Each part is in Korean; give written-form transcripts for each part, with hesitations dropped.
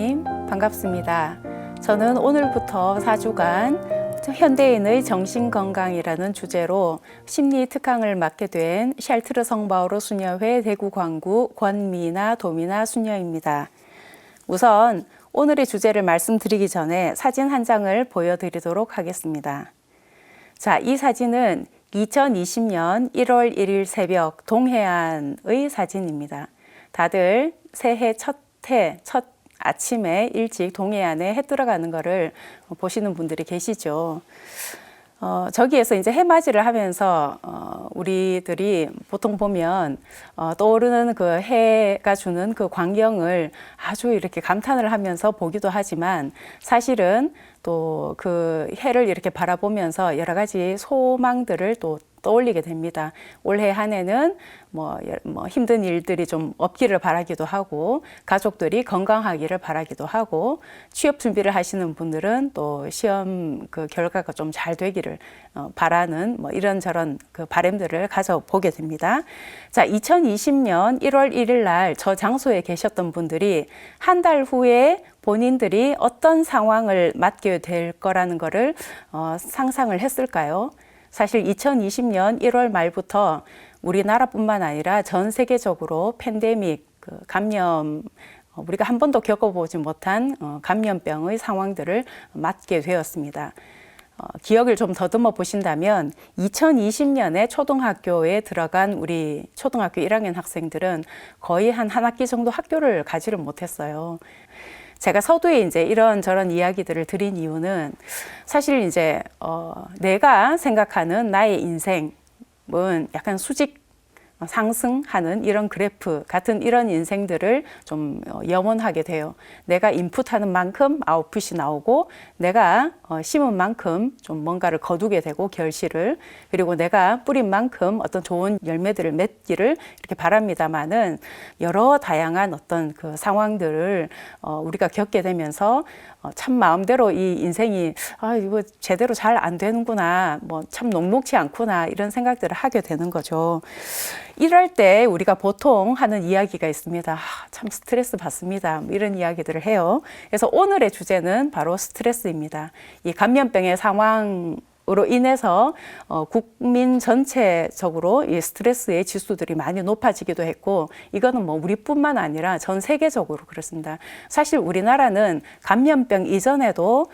선생님 반갑습니다. 저는 오늘부터 4주간 현대인의 정신건강이라는 주제로 심리 특강을 맡게 된 샬트르 성바오로 수녀회 대구 광구 권미나 도미나 수녀입니다. 우선 오늘의 주제를 말씀드리기 전에 사진 한 장을 보여드리도록 하겠습니다. 자, 이 사진은 2020년 1월 1일 새벽 동해안의 사진입니다. 다들 새해 첫 아침에 일찍 동해안에 해 들어가는 거를 보시는 분들이 계시죠. 저기에서 이제 해맞이를 하면서 우리들이 보통 보면 떠오르는 그 해가 주는 그 광경을 아주 이렇게 감탄을 하면서 보기도 하지만 사실은 또 그 해를 이렇게 바라보면서 여러 가지 소망들을 또 떠올리게 됩니다. 올해 한 해는 뭐 힘든 일들이 좀 없기를 바라기도 하고, 가족들이 건강하기를 바라기도 하고, 취업 준비를 하시는 분들은 또 시험 그 결과가 좀 잘 되기를 바라는 뭐 이런저런 그 바람들을 가져보게 됩니다. 자, 2020년 1월 1일 날 저 장소에 계셨던 분들이 한 달 후에 본인들이 어떤 상황을 맞게 될 거라는 거를 상상을 했을까요? 사실 2020년 1월 말부터 우리나라뿐만 아니라 전 세계적으로 팬데믹, 감염, 우리가 한 번도 겪어보지 못한 감염병의 상황들을 맞게 되었습니다. 기억을 좀 더듬어 보신다면 2020년에 초등학교에 들어간 우리 초등학교 1학년 학생들은 거의 한 학기 정도 학교를 가지를 못했어요. 제가 서두에 이제 이런저런 이야기들을 드린 이유는 사실 이제 내가 생각하는 나의 인생은 약간 수직 상승하는 이런 그래프 같은 이런 인생들을 좀 염원하게 돼요. 내가 인풋하는 만큼 아웃풋이 나오고 내가 심은 만큼 좀 뭔가를 거두게 되고 결실을, 그리고 내가 뿌린 만큼 어떤 좋은 열매들을 맺기를 이렇게 바랍니다만은 여러 다양한 어떤 그 상황들을 우리가 겪게 되면서 참 마음대로 이 인생이 이거 제대로 잘 안 되는구나, 뭐 참 녹록지 않구나 이런 생각들을 하게 되는 거죠. 이럴 때 우리가 보통 하는 이야기가 있습니다. 참 스트레스 받습니다. 이런 이야기들을 해요. 그래서 오늘의 주제는 바로 스트레스입니다. 이 감염병의 상황으로 인해서 국민 전체적으로 이 스트레스의 지수들이 많이 높아지기도 했고, 이거는 뭐 우리뿐만 아니라 전 세계적으로 그렇습니다. 사실 우리나라는 감염병 이전에도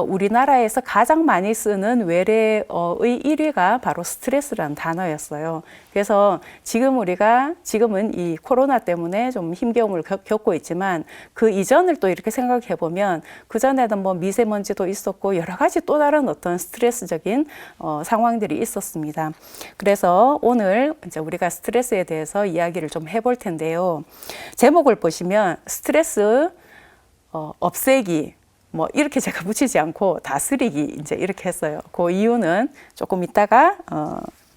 우리나라에서 가장 많이 쓰는 외래어의 1위가 바로 스트레스라는 단어였어요. 그래서 지금은 이 코로나 때문에 좀 힘겨움을 겪고 있지만 그 이전을 또 이렇게 생각해 보면 그 전에는 뭐 미세먼지도 있었고 여러 가지 또 다른 어떤 스트레스적인 상황들이 있었습니다. 그래서 오늘 이제 우리가 스트레스에 대해서 이야기를 좀 해볼 텐데요. 제목을 보시면 스트레스 없애기, 뭐 이렇게 제가 붙이지 않고 다스리기 이제 이렇게 했어요. 그 이유는 조금 이따가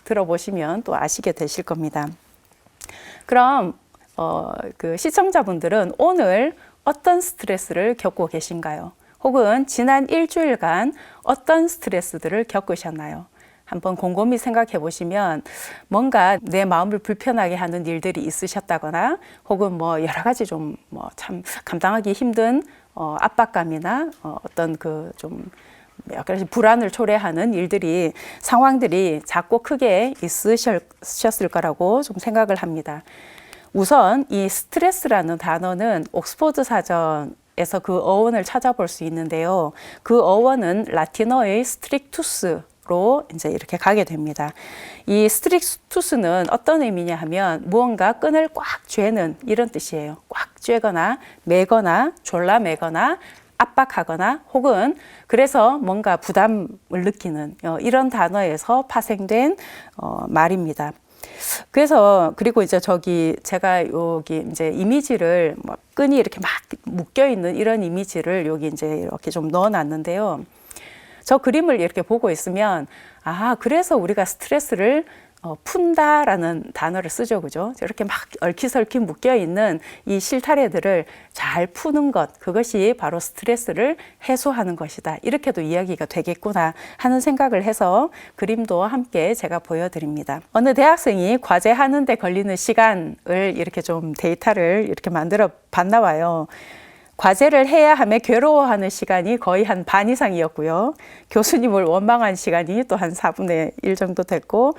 들어보시면 또 아시게 되실 겁니다. 그럼 그 시청자분들은 오늘 어떤 스트레스를 겪고 계신가요? 혹은 지난 일주일간 어떤 스트레스들을 겪으셨나요? 한번 곰곰이 생각해 보시면 뭔가 내 마음을 불편하게 하는 일들이 있으셨다거나, 혹은 뭐 여러 가지 좀 뭐 참 감당하기 힘든 압박감이나 어떤 그 좀 약간 불안을 초래하는 일들이, 상황들이 작고 크게 있으셨을 거라고 좀 생각을 합니다. 우선 이 스트레스라는 단어는 옥스퍼드 사전에서 그 어원을 찾아볼 수 있는데요. 그 어원은 라틴어의 스트릭투스로 이제 이렇게 가게 됩니다. 이 스트릭투스는 어떤 의미냐 하면 무언가 끈을 꽉 쥐는 이런 뜻이에요. 꽉 쥐거나 매거나 졸라매거나 압박하거나, 혹은 그래서 뭔가 부담을 느끼는 이런 단어에서 파생된 말입니다. 그래서 그리고 이제 제가 여기 이제 이미지를 끈이 이렇게 막 묶여 있는 이런 이미지를 여기 이제 이렇게 좀 넣어 놨는데요. 저 그림을 이렇게 보고 있으면 그래서 우리가 스트레스를 푼다라는 단어를 쓰죠, 그죠? 이렇게 막 얽히설키 묶여 있는 이 실타래들을 잘 푸는 것, 그것이 바로 스트레스를 해소하는 것이다. 이렇게도 이야기가 되겠구나 하는 생각을 해서 그림도 함께 제가 보여드립니다. 어느 대학생이 과제하는 데 걸리는 시간을 이렇게 좀 데이터를 이렇게 만들어 봤나 봐요. 과제를 해야 하며 괴로워하는 시간이 거의 한 반 이상이었고요. 교수님을 원망한 시간이 또 한 4분의 1 정도 됐고,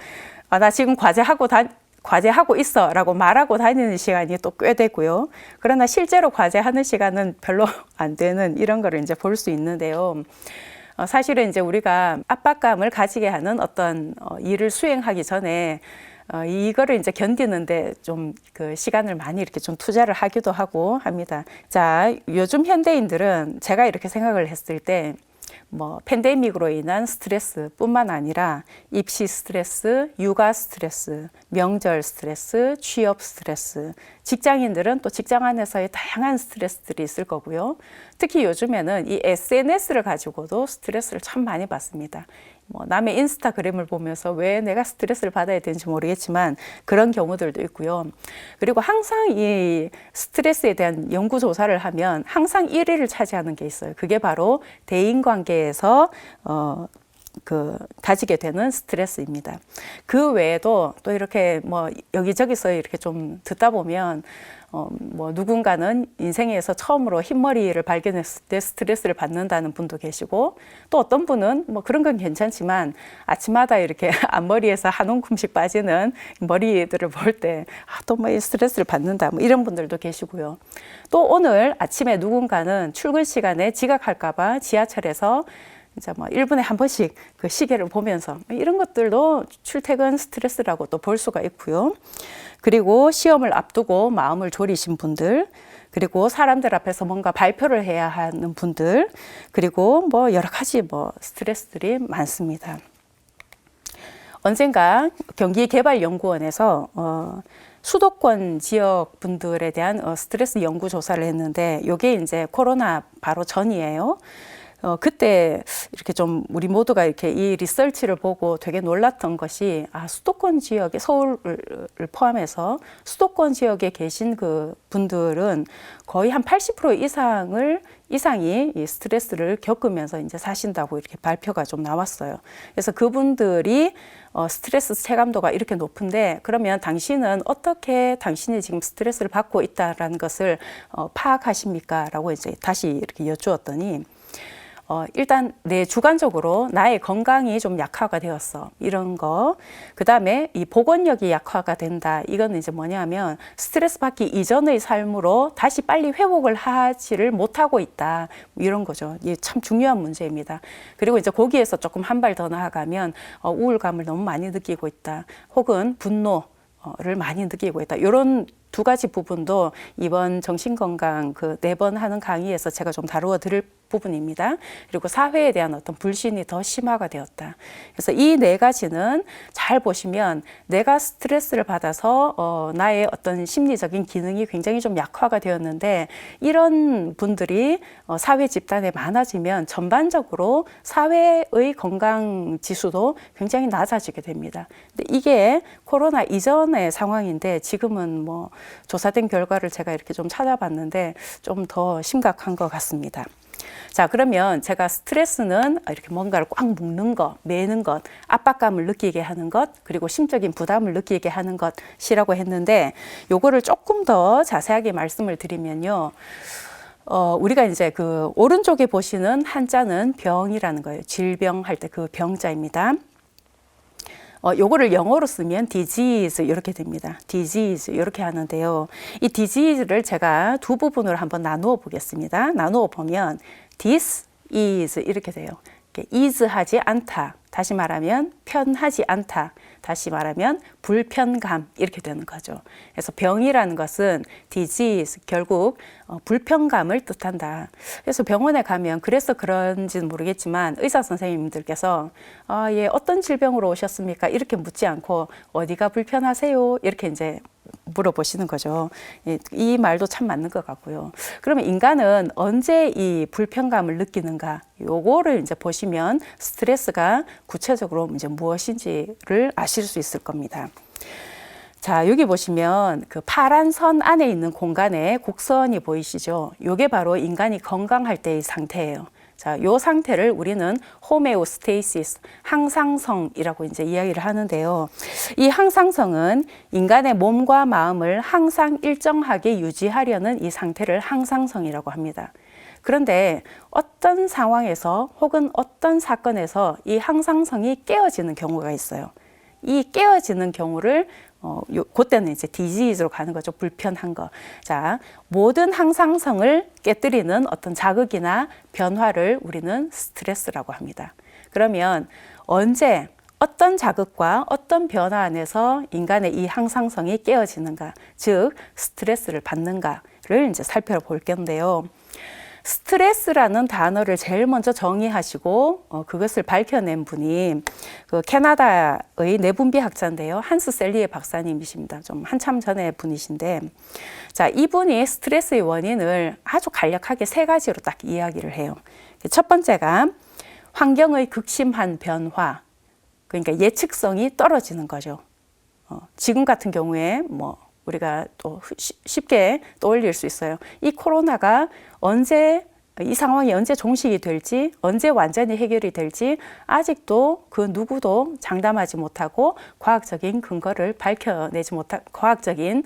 나 지금 과제하고 있어 라고 말하고 다니는 시간이 또 꽤 되고요. 그러나 실제로 과제하는 시간은 별로 안 되는 이런 거를 이제 볼 수 있는데요. 사실은 이제 우리가 압박감을 가지게 하는 어떤 일을 수행하기 전에 이거를 이제 견디는데 좀 그 시간을 많이 이렇게 좀 투자를 하기도 하고 합니다. 자, 요즘 현대인들은 제가 이렇게 생각을 했을 때 뭐 팬데믹으로 인한 스트레스뿐만 아니라 입시 스트레스, 육아 스트레스, 명절 스트레스, 취업 스트레스, 직장인들은 또 직장 안에서의 다양한 스트레스들이 있을 거고요. 특히 요즘에는 이 SNS를 가지고도 스트레스를 참 많이 받습니다. 뭐 남의 인스타그램을 보면서 왜 내가 스트레스를 받아야 되는지 모르겠지만 그런 경우들도 있고요. 그리고 항상 이 스트레스에 대한 연구조사를 하면 항상 1위를 차지하는 게 있어요. 그게 바로 대인관계에서 가지게 되는 스트레스입니다. 그 외에도 또 이렇게 뭐 여기저기서 이렇게 좀 듣다 보면 뭐 누군가는 인생에서 처음으로 흰머리를 발견했을 때 스트레스를 받는다는 분도 계시고, 또 어떤 분은 뭐 그런 건 괜찮지만 아침마다 이렇게 앞머리에서 한 움큼씩 빠지는 머리들을 볼 때 또 뭐 스트레스를 받는다 뭐 이런 분들도 계시고요. 또 오늘 아침에 누군가는 출근 시간에 지각할까 봐 지하철에서 이제 뭐 1분에 한 번씩 그 시계를 보면서 이런 것들도 출퇴근 스트레스라고 또 볼 수가 있고요. 그리고 시험을 앞두고 마음을 졸이신 분들, 그리고 사람들 앞에서 뭔가 발표를 해야 하는 분들, 그리고 뭐 여러 가지 뭐 스트레스들이 많습니다. 언젠가 경기개발연구원에서 수도권 지역 분들에 대한 스트레스 연구 조사를 했는데, 이게 이제 코로나 바로 전이에요. 그때 이렇게 좀 우리 모두가 이렇게 이 리서치를 보고 되게 놀랐던 것이, 수도권 지역에, 서울을 포함해서 수도권 지역에 계신 그 분들은 거의 한 80% 이상이 이 스트레스를 겪으면서 이제 사신다고 이렇게 발표가 좀 나왔어요. 그래서 그분들이 스트레스 체감도가 이렇게 높은데, 그러면 당신은 어떻게 당신이 지금 스트레스를 받고 있다라는 것을 파악하십니까? 라고 이제 다시 이렇게 여쭈었더니, 일단 내 주관적으로 나의 건강이 좀 약화가 되었어, 이런 거. 그 다음에 이 복원력이 약화가 된다. 이거는 이제 뭐냐면 스트레스 받기 이전의 삶으로 다시 빨리 회복을 하지를 못하고 있다, 이런 거죠. 이게 참 중요한 문제입니다. 그리고 이제 거기에서 조금 한 발 더 나아가면 우울감을 너무 많이 느끼고 있다, 혹은 분노를 많이 느끼고 있다, 이런 두 가지 부분도 이번 정신건강 그 4번 하는 강의에서 제가 좀 다루어 드릴 부분입니다. 그리고 사회에 대한 어떤 불신이 더 심화가 되었다. 그래서 이 4가지는 잘 보시면 내가 스트레스를 받아서 나의 어떤 심리적인 기능이 굉장히 좀 약화가 되었는데, 이런 분들이 사회 집단에 많아지면 전반적으로 사회의 건강 지수도 굉장히 낮아지게 됩니다. 근데 이게 코로나 이전의 상황인데, 지금은 뭐 조사된 결과를 제가 이렇게 좀 찾아봤는데 좀 더 심각한 것 같습니다. 자, 그러면 제가 스트레스는 이렇게 뭔가를 꽉 묶는 것, 매는 것, 압박감을 느끼게 하는 것, 그리고 심적인 부담을 느끼게 하는 것이라고 했는데, 요거를 조금 더 자세하게 말씀을 드리면요. 우리가 이제 그 오른쪽에 보시는 한자는 병이라는 거예요. 질병할 때 그 병자입니다. 요거를 영어로 쓰면 disease 이렇게 됩니다. disease 이렇게 하는데요. 이 disease를 제가 두 부분으로 한번 나누어 보겠습니다. 나누어 보면 this is 이렇게 돼요. is 하지 않다. 다시 말하면 편하지 않다. 다시 말하면 불편감, 이렇게 되는 거죠. 그래서 병이라는 것은 disease, 결국 불편감을 뜻한다. 그래서 병원에 가면, 그래서 그런지는 모르겠지만 의사 선생님들께서 예, 어떤 질병으로 오셨습니까? 이렇게 묻지 않고 어디가 불편하세요? 이렇게 이제 물어보시는 거죠. 이 말도 참 맞는 것 같고요. 그러면 인간은 언제 이 불편감을 느끼는가? 요거를 이제 보시면 스트레스가 구체적으로 이제 무엇인지를 아실 수 있을 겁니다. 자, 여기 보시면 그 파란 선 안에 있는 공간에 곡선이 보이시죠? 요게 바로 인간이 건강할 때의 상태예요. 자, 요 상태를 우리는 호메오스테이시스, 항상성이라고 이제 이야기를 하는데요. 이 항상성은 인간의 몸과 마음을 항상 일정하게 유지하려는 이 상태를 항상성이라고 합니다. 그런데 어떤 상황에서 혹은 어떤 사건에서 이 항상성이 깨어지는 경우가 있어요. 이 깨어지는 경우를 그때는 이제 디지즈로 가는 거죠. 불편한 거. 자, 모든 항상성을 깨뜨리는 어떤 자극이나 변화를 우리는 스트레스라고 합니다. 그러면 언제 어떤 자극과 어떤 변화 안에서 인간의 이 항상성이 깨어지는가, 즉 스트레스를 받는가를 이제 살펴볼 건데요. 스트레스라는 단어를 제일 먼저 정의하시고 그것을 밝혀낸 분이 그 캐나다의 내분비학자인데요. 한스 셀리에 박사님이십니다. 좀 한참 전에 분이신데, 자, 이분이 스트레스의 원인을 아주 간략하게 세 가지로 딱 이야기를 해요. 첫 번째가 환경의 극심한 변화, 그러니까 예측성이 떨어지는 거죠. 지금 같은 경우에 우리가 또 쉽게 떠올릴 수 있어요. 이 코로나가 이 상황이 언제 종식이 될지, 언제 완전히 해결이 될지 아직도 그 누구도 장담하지 못하고 과학적인 근거를 밝혀내지 못한 과학적인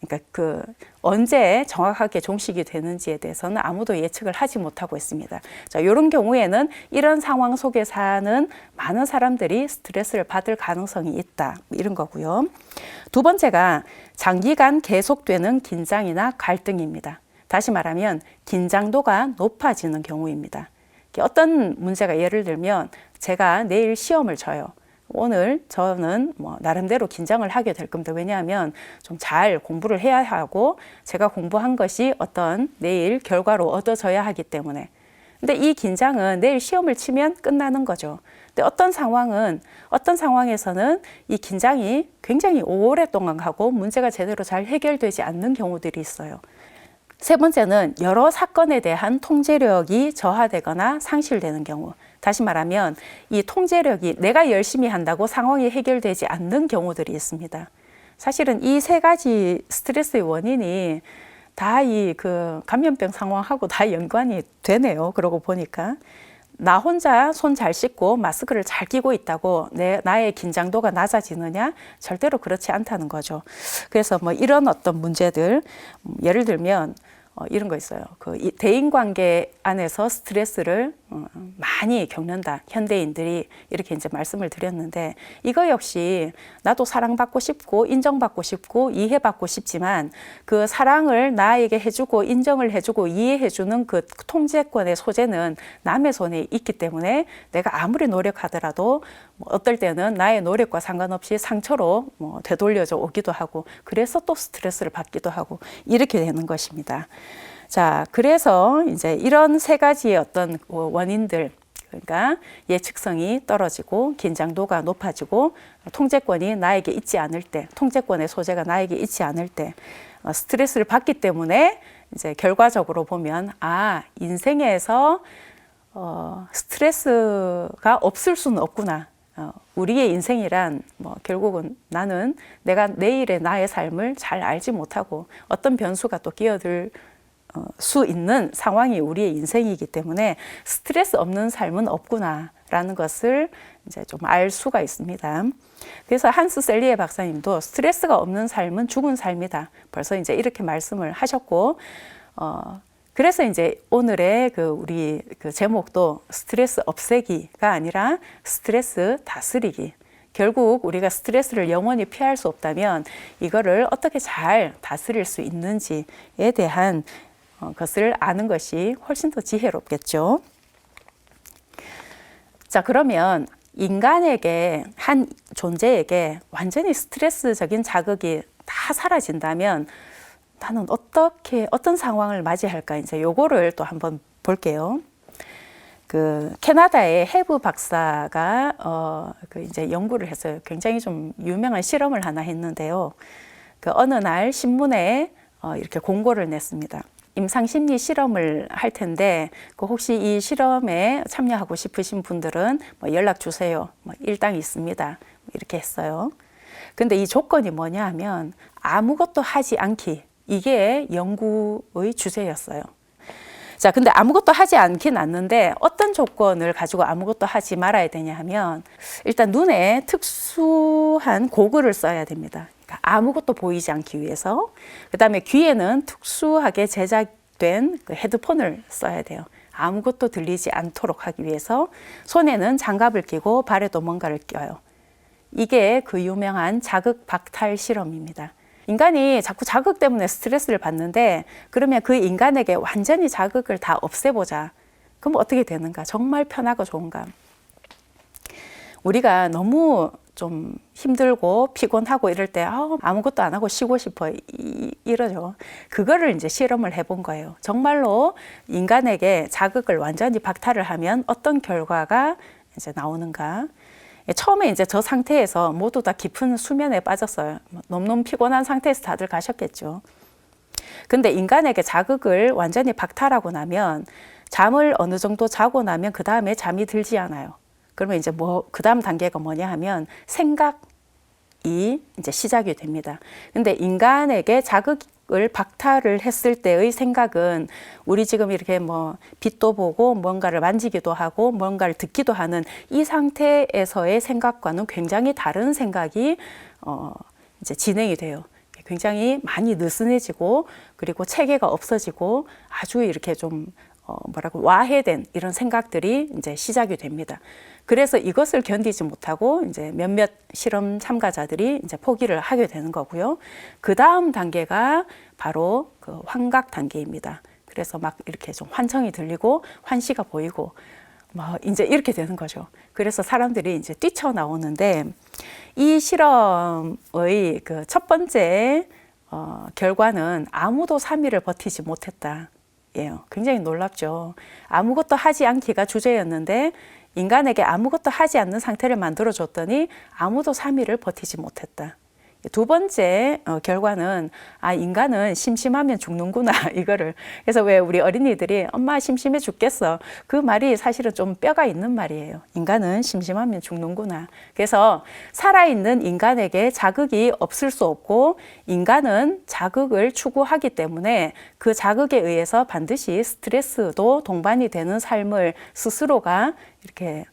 그러니까 언제 정확하게 종식이 되는지에 대해서는 아무도 예측을 하지 못하고 있습니다. 자, 이런 경우에는 이런 상황 속에 사는 많은 사람들이 스트레스를 받을 가능성이 있다. 이런 거고요. 두 번째가 장기간 계속되는 긴장이나 갈등입니다. 다시 말하면 긴장도가 높아지는 경우입니다. 어떤 문제가 예를 들면 제가 내일 시험을 쳐요. 오늘 저는 나름대로 긴장을 하게 될 겁니다. 왜냐하면 좀 잘 공부를 해야 하고 제가 공부한 것이 어떤 내일 결과로 얻어져야 하기 때문에. 근데 이 긴장은 내일 시험을 치면 끝나는 거죠. 근데 어떤 상황에서는 이 긴장이 굉장히 오랫동안 가고 문제가 제대로 잘 해결되지 않는 경우들이 있어요. 세 번째는 여러 사건에 대한 통제력이 저하되거나 상실되는 경우. 다시 말하면 이 통제력이 내가 열심히 한다고 상황이 해결되지 않는 경우들이 있습니다. 사실은 이 세 가지 스트레스의 원인이 다 이 감염병 상황하고 다 연관이 되네요. 그러고 보니까 나 혼자 손 잘 씻고 마스크를 잘 끼고 있다고 나의 긴장도가 낮아지느냐? 절대로 그렇지 않다는 거죠. 그래서 이런 어떤 문제들, 예를 들면 이런 거 있어요. 대인관계 안에서 스트레스를 많이 겪는다. 현대인들이 이렇게 이제 말씀을 드렸는데 이거 역시 나도 사랑받고 싶고 인정받고 싶고 이해받고 싶지만 그 사랑을 나에게 해주고 인정을 해주고 이해해주는 그 통제권의 소재는 남의 손에 있기 때문에 내가 아무리 노력하더라도 어떨 때는 나의 노력과 상관없이 상처로 되돌려져 오기도 하고 그래서 또 스트레스를 받기도 하고 이렇게 되는 것입니다. 자, 그래서 이제 이런 세 가지의 어떤 원인들, 그러니까 예측성이 떨어지고 긴장도가 높아지고 통제권이 나에게 있지 않을 때, 통제권의 소재가 나에게 있지 않을 때 스트레스를 받기 때문에 이제 결과적으로 보면 인생에서 스트레스가 없을 수는 없구나. 우리의 인생이란 결국은 나는 내가 내일의 나의 삶을 잘 알지 못하고 어떤 변수가 또 끼어들 수 있는 상황이 우리의 인생이기 때문에 스트레스 없는 삶은 없구나라는 것을 이제 좀 알 수가 있습니다. 그래서 한스 셀리에 박사님도 스트레스가 없는 삶은 죽은 삶이다. 벌써 이제 이렇게 말씀을 하셨고, 그래서 이제 오늘의 우리 제목도 스트레스 없애기가 아니라 스트레스 다스리기. 결국 우리가 스트레스를 영원히 피할 수 없다면 이거를 어떻게 잘 다스릴 수 있는지에 대한 것을 아는 것이 훨씬 더 지혜롭겠죠. 자, 그러면 인간에게, 한 존재에게 완전히 스트레스적인 자극이 다 사라진다면 나는 어떤 상황을 맞이할까? 이제 요거를 또 한번 볼게요. 캐나다의 해브 박사가 이제 연구를 했어요. 굉장히 좀 유명한 실험을 하나 했는데요. 어느 날 신문에 이렇게 공고를 냈습니다. 임상심리 실험을 할 텐데 혹시 이 실험에 참여하고 싶으신 분들은 연락 주세요. 일당 있습니다. 이렇게 했어요. 근데 이 조건이 뭐냐 하면 아무것도 하지 않기. 이게 연구의 주제였어요. 자, 근데 아무것도 하지 않긴 않는데 어떤 조건을 가지고 아무것도 하지 말아야 되냐 하면 일단 눈에 특수한 고글을 써야 됩니다. 그러니까 아무것도 보이지 않기 위해서. 그다음에 귀에는 특수하게 제작된 그 헤드폰을 써야 돼요. 아무것도 들리지 않도록 하기 위해서. 손에는 장갑을 끼고 발에도 뭔가를 껴요. 이게 그 유명한 자극 박탈 실험입니다. 인간이 자꾸 자극 때문에 스트레스를 받는데 그러면 그 인간에게 완전히 자극을 다 없애보자. 그럼 어떻게 되는가? 정말 편하고 좋은가? 우리가 너무 좀 힘들고 피곤하고 이럴 때 아무것도 안 하고 쉬고 싶어 이러죠. 그거를 이제 실험을 해본 거예요. 정말로 인간에게 자극을 완전히 박탈을 하면 어떤 결과가 이제 나오는가? 처음에 이제 저 상태에서 모두 다 깊은 수면에 빠졌어요. 너무너무 피곤한 상태에서 다들 가셨겠죠. 근데 인간에게 자극을 완전히 박탈하고 나면 잠을 어느 정도 자고 나면 그 다음에 잠이 들지 않아요. 그러면 이제 그 다음 단계가 뭐냐 하면 생각이 이제 시작이 됩니다. 근데 인간에게 자극을 박탈을 했을 때의 생각은 우리 지금 이렇게 뭐 빛도 보고 뭔가를 만지기도 하고 뭔가를 듣기도 하는 이 상태에서의 생각과는 굉장히 다른 생각이 이제 진행이 돼요. 굉장히 많이 느슨해지고 그리고 체계가 없어지고 아주 이렇게 좀 와해된 이런 생각들이 이제 시작이 됩니다. 그래서 이것을 견디지 못하고 이제 몇몇 실험 참가자들이 이제 포기를 하게 되는 거고요. 그 다음 단계가 바로 그 환각 단계입니다. 그래서 막 이렇게 좀 환청이 들리고 환시가 보이고 뭐 이제 이렇게 되는 거죠. 그래서 사람들이 이제 뛰쳐나오는데 이 실험의 그 첫 번째 결과는 아무도 3일을 버티지 못했다. 예요. 굉장히 놀랍죠. 아무것도 하지 않기가 주제였는데 인간에게 아무것도 하지 않는 상태를 만들어줬더니 아무도 3일을 버티지 못했다. 두 번째 결과는 인간은 심심하면 죽는구나 이거를. 그래서 왜 우리 어린이들이 엄마 심심해 죽겠어, 그 말이 사실은 좀 뼈가 있는 말이에요. 인간은 심심하면 죽는구나. 그래서 살아있는 인간에게 자극이 없을 수 없고 인간은 자극을 추구하기 때문에 그 자극에 의해서 반드시 스트레스도 동반이 되는 삶을 스스로가 이렇게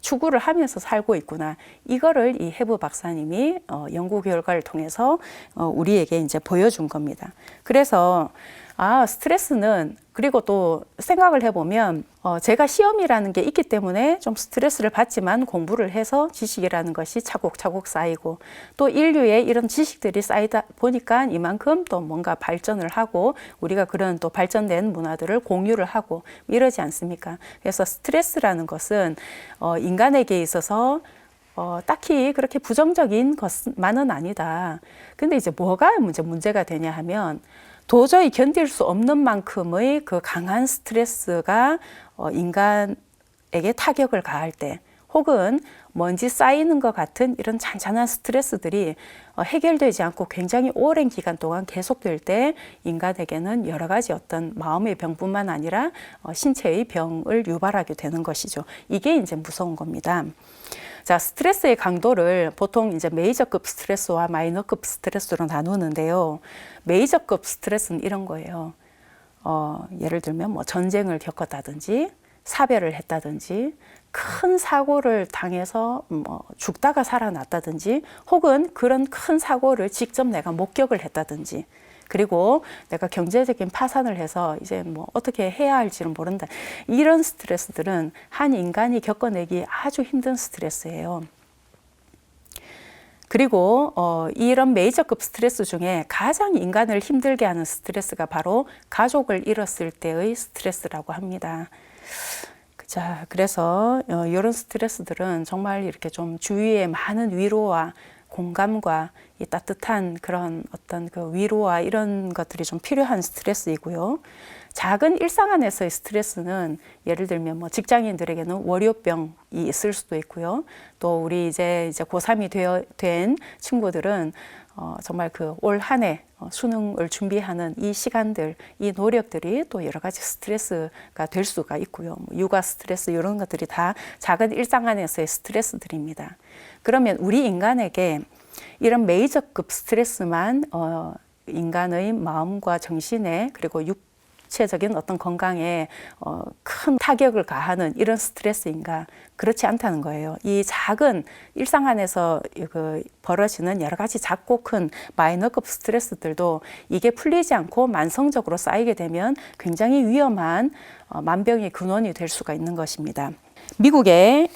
추구를 하면서 살고 있구나. 이거를 이 해부 박사님이 연구 결과를 통해서 우리에게 이제 보여준 겁니다. 그래서 스트레스는, 그리고 또 생각을 해보면 제가 시험이라는 게 있기 때문에 좀 스트레스를 받지만 공부를 해서 지식이라는 것이 차곡차곡 쌓이고 또 인류의 이런 지식들이 쌓이다 보니까 이만큼 또 뭔가 발전을 하고 우리가 그런 또 발전된 문화들을 공유를 하고 이러지 않습니까? 그래서 스트레스라는 것은 인간에게 있어서 딱히 그렇게 부정적인 것만은 아니다. 근데 이제 뭐가 문제가 되냐 하면 도저히 견딜 수 없는 만큼의 그 강한 스트레스가 인간에게 타격을 가할 때, 혹은 먼지 쌓이는 것 같은 이런 잔잔한 스트레스들이 해결되지 않고 굉장히 오랜 기간 동안 계속될 때 인간에게는 여러 가지 어떤 마음의 병뿐만 아니라 신체의 병을 유발하게 되는 것이죠. 이게 이제 무서운 겁니다. 자, 스트레스의 강도를 보통 이제 메이저급 스트레스와 마이너급 스트레스로 나누는데요. 메이저급 스트레스는 이런 거예요. 예를 들면 뭐 전쟁을 겪었다든지 사별을 했다든지 큰 사고를 당해서 뭐 죽다가 살아났다든지 혹은 그런 큰 사고를 직접 내가 목격을 했다든지 그리고 내가 경제적인 파산을 해서 이제 뭐 어떻게 해야 할지는 모른다. 이런 스트레스들은 한 인간이 겪어내기 아주 힘든 스트레스예요. 그리고 이런 메이저급 스트레스 중에 가장 인간을 힘들게 하는 스트레스가 바로 가족을 잃었을 때의 스트레스라고 합니다. 자, 그래서 이런 스트레스들은 정말 이렇게 좀 주위에 많은 위로와 공감과 이 따뜻한 그런 어떤 그 위로와 이런 것들이 좀 필요한 스트레스이고요. 작은 일상 안에서의 스트레스는 예를 들면 뭐 직장인들에게는 월요병이 있을 수도 있고요. 또 우리 이제 고3이 된 친구들은 정말 그 올 한 해 수능을 준비하는 이 시간들, 이 노력들이 또 여러 가지 스트레스가 될 수가 있고요. 뭐 육아 스트레스 이런 것들이 다 작은 일상 안에서의 스트레스들입니다. 그러면 우리 인간에게 이런 메이저급 스트레스만 인간의 마음과 정신에 그리고 구체적인 어떤 건강에 큰 타격을 가하는 이런 스트레스인가? 그렇지 않다는 거예요. 이 작은 일상 안에서 벌어지는 여러 가지 작고 큰 마이너급 스트레스들도 이게 풀리지 않고 만성적으로 쌓이게 되면 굉장히 위험한 만병의 근원이 될 수가 있는 것입니다. 미국의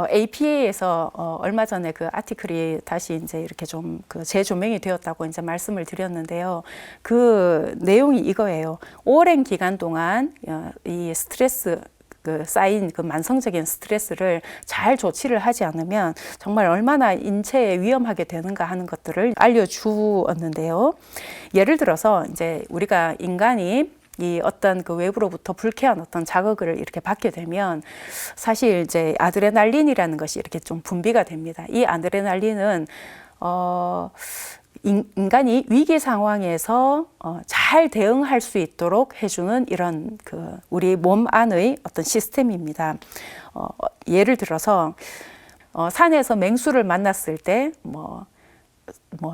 APA에서 얼마 전에 그 아티클이 다시 이제 이렇게 좀 그 재조명이 되었다고 이제 말씀을 드렸는데요. 그 내용이 이거예요. 오랜 기간 동안 이 스트레스 쌓인 그 만성적인 스트레스를 잘 조치를 하지 않으면 정말 얼마나 인체에 위험하게 되는가 하는 것들을 알려주었는데요. 예를 들어서 이제 우리가 인간이 이 어떤 그 외부로부터 불쾌한 어떤 자극을 이렇게 받게 되면 사실 이제 아드레날린이라는 것이 이렇게 좀 분비가 됩니다. 이 아드레날린은 인간이 위기 상황에서 잘 대응할 수 있도록 해주는 이런 그 우리 몸 안의 어떤 시스템입니다. 예를 들어서 산에서 맹수를 만났을 때 뭐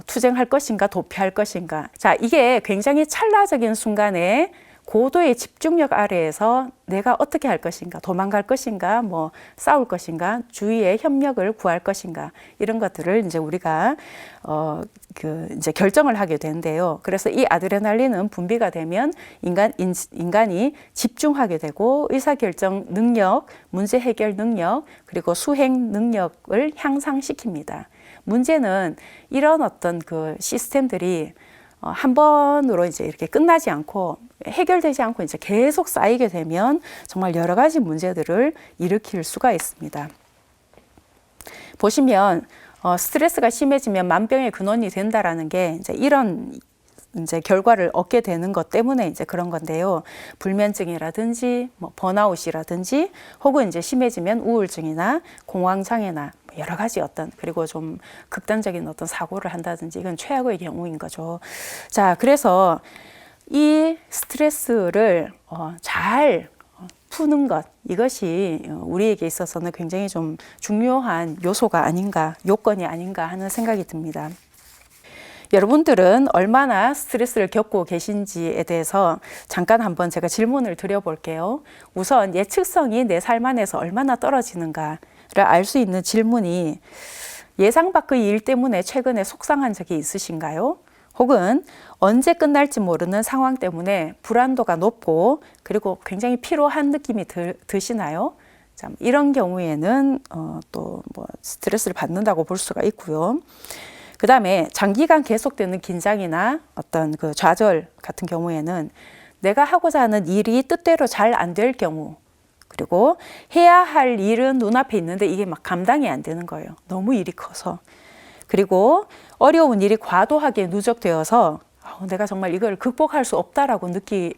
투쟁할 것인가 도피할 것인가. 자, 이게 굉장히 찰나적인 순간에 고도의 집중력 아래에서 내가 어떻게 할 것인가, 도망갈 것인가, 뭐 싸울 것인가, 주위에 협력을 구할 것인가 이런 것들을 이제 우리가 이제 결정을 하게 되는데요. 그래서 이 아드레날린은 분비가 되면 인간이 집중하게 되고 의사결정 능력, 문제 해결 능력, 그리고 수행 능력을 향상시킵니다. 문제는 이런 어떤 그 시스템들이 한 번으로 이제 이렇게 끝나지 않고 해결되지 않고 이제 계속 쌓이게 되면 정말 여러 가지 문제들을 일으킬 수가 있습니다. 보시면 스트레스가 심해지면 만병의 근원이 된다라는 게 이제 이런 이제 결과를 얻게 되는 것 때문에 이제 그런 건데요. 불면증이라든지 뭐 번아웃이라든지 혹은 이제 심해지면 우울증이나 공황장애나 여러 가지 어떤 그리고 좀 극단적인 어떤 사고를 한다든지 이건 최악의 경우인 거죠. 자, 그래서 이 스트레스를 잘 푸는 것 이것이 우리에게 있어서는 굉장히 좀 중요한 요소가 아닌가, 요건이 아닌가 하는 생각이 듭니다. 여러분들은 얼마나 스트레스를 겪고 계신지에 대해서 잠깐 한번 제가 질문을 드려볼게요. 우선 예측성이 내 삶 안에서 얼마나 떨어지는가를 알 수 있는 질문이 예상 밖의 일 때문에 최근에 속상한 적이 있으신가요? 혹은 언제 끝날지 모르는 상황 때문에 불안도가 높고 그리고 굉장히 피로한 느낌이 드시나요? 참, 이런 경우에는 또 뭐 스트레스를 받는다고 볼 수가 있고요. 그 다음에 장기간 계속되는 긴장이나 어떤 그 좌절 같은 경우에는 내가 하고자 하는 일이 뜻대로 잘 안 될 경우, 그리고 해야 할 일은 눈앞에 있는데 이게 막 감당이 안 되는 거예요. 너무 일이 커서. 그리고 어려운 일이 과도하게 누적되어서 내가 정말 이걸 극복할 수 없다라고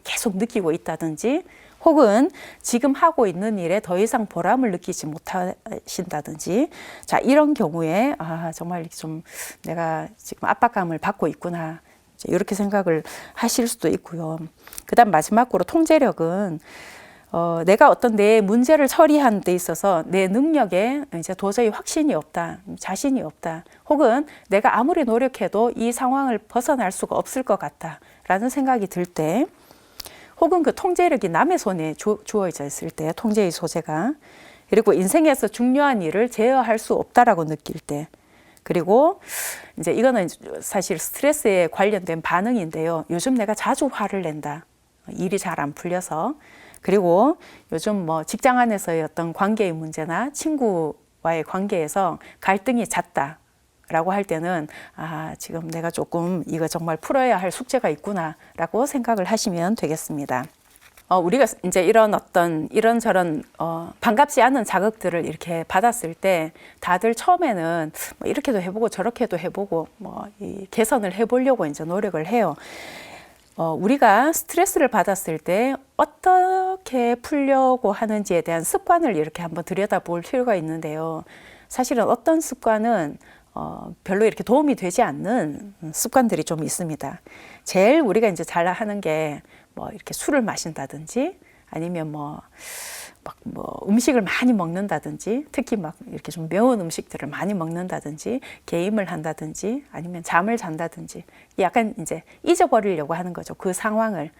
계속 느끼고 있다든지, 혹은 지금 하고 있는 일에 더 이상 보람을 느끼지 못하신다든지, 자, 이런 경우에 정말 좀 내가 지금 압박감을 받고 있구나, 이렇게 생각을 하실 수도 있고요. 그다음 마지막으로 통제력은 내가 어떤 내 문제를 처리하는 데 있어서 내 능력에 이제 도저히 확신이 없다, 자신이 없다, 혹은 내가 아무리 노력해도 이 상황을 벗어날 수가 없을 것 같다라는 생각이 들 때, 혹은 그 통제력이 남의 손에 주어져 있을 때, 통제의 소재가, 그리고 인생에서 중요한 일을 제어할 수 없다라고 느낄 때, 그리고 이제 이거는 사실 스트레스에 관련된 반응인데요. 요즘 내가 자주 화를 낸다, 일이 잘 안 풀려서. 그리고 요즘 뭐 직장 안에서의 어떤 관계의 문제나 친구와의 관계에서 갈등이 잦다 라고 할 때는 지금 내가 조금 이거 정말 풀어야 할 숙제가 있구나 라고 생각을 하시면 되겠습니다. 우리가 이제 이런저런 반갑지 않은 자극들을 이렇게 받았을 때 다들 처음에는 뭐 이렇게도 해보고 저렇게도 해보고 이 개선을 해보려고 이제 노력을 해요. 우리가 스트레스를 받았을 때 어떻게 풀려고 하는지에 대한 습관을 이렇게 한번 들여다볼 필요가 있는데요. 사실은 어떤 습관은 별로 이렇게 도움이 되지 않는 습관들이 좀 있습니다. 제일 우리가 이제 잘 하는 게 뭐 이렇게 술을 마신다든지, 아니면 뭐 음식을 많이 먹는다든지, 특히 막 이렇게 좀 매운 음식들을 많이 먹는다든지, 게임을 한다든지, 아니면 잠을 잔다든지, 약간 이제 잊어버리려고 하는 거죠. 그 상황을.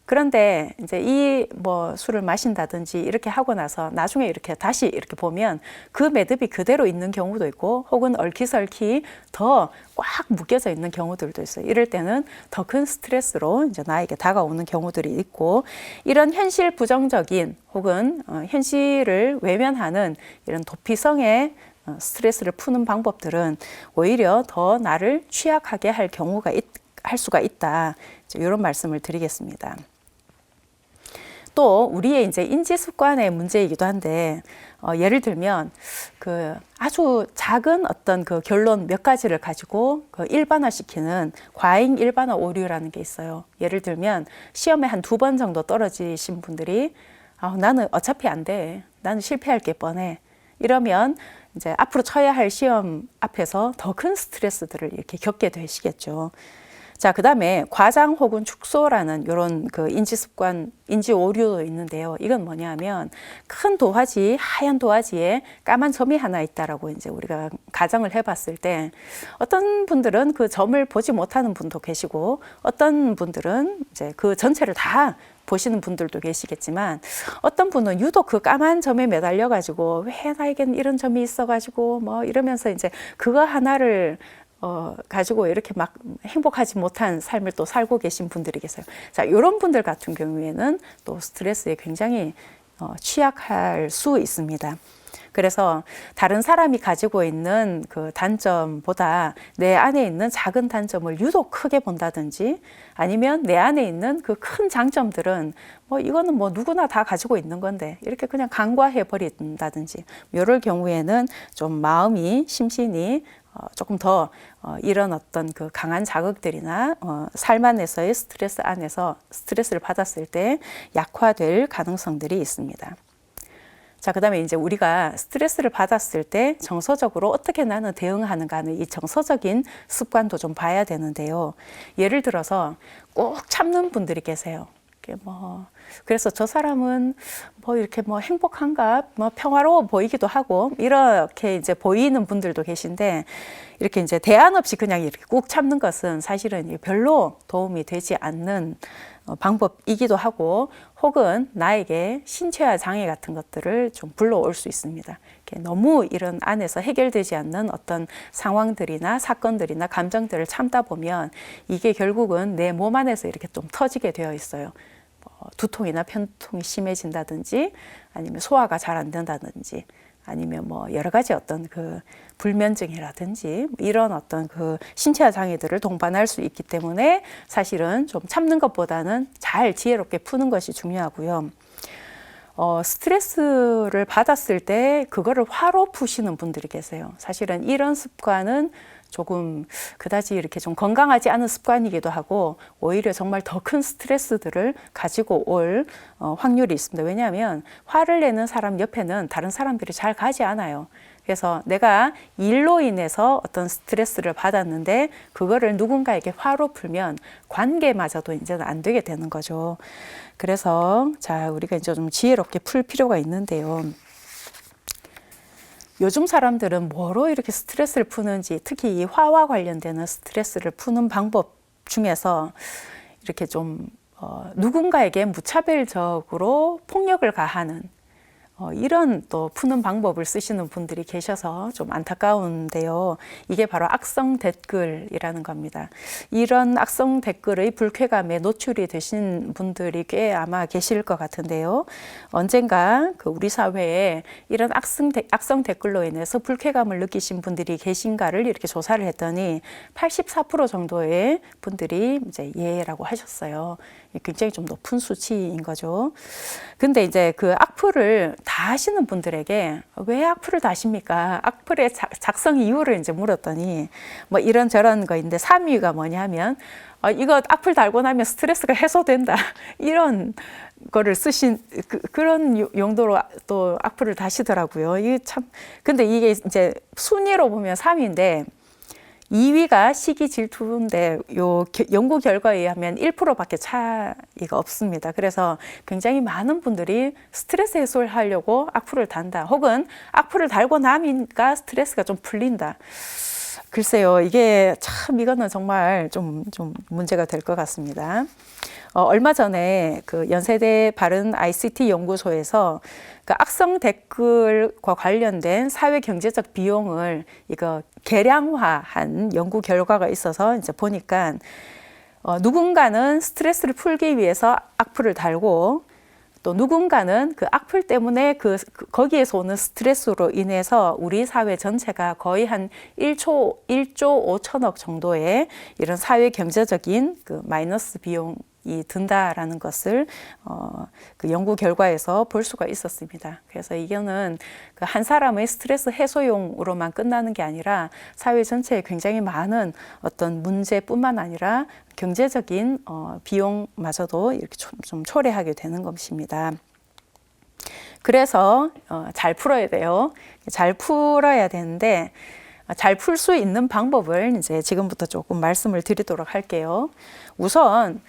그런데 이제 이 뭐 술을 마신다든지 이렇게 하고 나서 나중에 이렇게 다시 이렇게 보면 그 매듭이 그대로 있는 경우도 있고 혹은 얽히설키 더 꽉 묶여져 있는 경우들도 있어요. 이럴 때는 더 큰 스트레스로 이제 나에게 다가오는 경우들이 있고, 이런 현실 부정적인 혹은 현실을 외면하는 이런 도피성의 스트레스를 푸는 방법들은 오히려 더 나를 취약하게 할 할 수가 있다. 이런 말씀을 드리겠습니다. 또 우리의 이제 인지 습관의 문제이기도 한데, 예를 들면 그 아주 작은 어떤 그 결론 몇 가지를 가지고 그 일반화시키는 과잉 일반화 오류라는 게 있어요. 예를 들면 시험에 한 2번 정도 떨어지신 분들이 나는 어차피 안 돼. 나는 실패할 게 뻔해. 이러면 이제 앞으로 쳐야 할 시험 앞에서 더 큰 스트레스들을 이렇게 겪게 되시겠죠. 자, 그 다음에 과장 혹은 축소라는 이런 그 인지 습관, 인지 오류도 있는데요. 이건 뭐냐면 큰 도화지, 하얀 도화지에 까만 점이 하나 있다라고 이제 우리가 가정을 해봤을 때 어떤 분들은 그 점을 보지 못하는 분도 계시고 어떤 분들은 이제 그 전체를 다 보시는 분들도 계시겠지만 어떤 분은 유독 그 까만 점에 매달려 가지고 왜 나에겐 이런 점이 있어 가지고 뭐 이러면서 이제 그거 하나를 가지고 이렇게 막 행복하지 못한 삶을 또 살고 계신 분들이 계세요. 자, 이런 분들 같은 경우에는 또 스트레스에 굉장히 취약할 수 있습니다. 그래서 다른 사람이 가지고 있는 그 단점보다 내 안에 있는 작은 단점을 유독 크게 본다든지 아니면 내 안에 있는 그 큰 장점들은 뭐 이거는 뭐 누구나 다 가지고 있는 건데 이렇게 그냥 간과해 버린다든지 이럴 경우에는 좀 마음이 심신이 조금 더 이런 어떤 그 강한 자극들이나 삶 안에서의 스트레스 안에서 스트레스를 받았을 때 약화될 가능성들이 있습니다. 자, 그 다음에 이제 우리가 스트레스를 받았을 때 정서적으로 어떻게 나는 대응하는가 하는 이 정서적인 습관도 좀 봐야 되는데요. 예를 들어서 꼭 참는 분들이 계세요. 그래서 저 사람은 뭐 이렇게 뭐 행복한가, 뭐 평화로워 보이기도 하고, 이렇게 이제 보이는 분들도 계신데, 이렇게 이제 대안 없이 그냥 이렇게 꾹 참는 것은 사실은 별로 도움이 되지 않는 방법이기도 하고, 혹은 나에게 신체화 장애 같은 것들을 좀 불러올 수 있습니다. 너무 이런 안에서 해결되지 않는 어떤 상황들이나 사건들이나 감정들을 참다 보면 이게 결국은 내 몸 안에서 이렇게 좀 터지게 되어 있어요. 두통이나 편통이 심해진다든지 아니면 소화가 잘 안 된다든지 아니면 뭐 여러 가지 어떤 그 불면증이라든지 이런 어떤 그 신체화 장애들을 동반할 수 있기 때문에 사실은 좀 참는 것보다는 잘 지혜롭게 푸는 것이 중요하고요. 스트레스를 받았을 때 그거를 화로 푸시는 분들이 계세요. 사실은 이런 습관은 조금 그다지 이렇게 좀 건강하지 않은 습관이기도 하고 오히려 정말 더 큰 스트레스들을 가지고 올 확률이 있습니다. 왜냐하면 화를 내는 사람 옆에는 다른 사람들이 잘 가지 않아요. 그래서 내가 일로 인해서 어떤 스트레스를 받았는데 그거를 누군가에게 화로 풀면 관계마저도 이제는 안 되게 되는 거죠. 그래서 자, 우리가 이제 좀 지혜롭게 풀 필요가 있는데요. 요즘 사람들은 뭐로 이렇게 스트레스를 푸는지, 특히 이 화와 관련되는 스트레스를 푸는 방법 중에서 이렇게 좀 누군가에게 무차별적으로 폭력을 가하는 이런 또 푸는 방법을 쓰시는 분들이 계셔서 좀 안타까운데요. 이게 바로 악성 댓글이라는 겁니다. 이런 악성 댓글의 불쾌감에 노출이 되신 분들이 꽤 아마 계실 것 같은데요. 언젠가 그 우리 사회에 이런 악성 댓글로 인해서 불쾌감을 느끼신 분들이 계신가를 이렇게 조사를 했더니 84% 정도의 분들이 이제 예라고 하셨어요. 굉장히 좀 높은 수치인 거죠. 근데 이제 그 악플을 다 하시는 분들에게 왜 악플을 다 하십니까? 악플의 작성 이유를 이제 물었더니 뭐 이런저런 거인데 3위가 뭐냐 하면 이거 악플 달고 나면 스트레스가 해소된다. 이런 거를 쓰신 그런 용도로 또 악플을 다시더라고요. 이게 참 근데 이게 이제 순위로 보면 3위인데 2위가 시기 질투인데 요 연구 결과에 의하면 1%밖에 차이가 없습니다. 그래서 굉장히 많은 분들이 스트레스 해소를 하려고 악플을 단다. 혹은 악플을 달고 나니까 스트레스가 좀 풀린다. 글쎄요, 이게 참 이거는 정말 좀 문제가 될 것 같습니다. 얼마 전에 그 연세대 바른 ICT 연구소에서 그 악성 댓글과 관련된 사회 경제적 비용을 이거 계량화한 연구 결과가 있어서 이제 보니까 누군가는 스트레스를 풀기 위해서 악플을 달고 또 누군가는 그 악플 때문에 거기에서 오는 스트레스로 인해서 우리 사회 전체가 거의 한 1조 5천억 정도의 이런 사회 경제적인 그 마이너스 비용이 든다라는 것을 그 연구 결과에서 볼 수가 있었습니다. 그래서 이거는 그 한 사람의 스트레스 해소용으로만 끝나는 게 아니라 사회 전체에 굉장히 많은 어떤 문제뿐만 아니라 경제적인 비용마저도 이렇게 좀 초래하게 되는 것입니다. 그래서 잘 풀어야 돼요. 잘 풀어야 되는데 잘 풀 수 있는 방법을 이제 지금부터 조금 말씀을 드리도록 할게요. 우선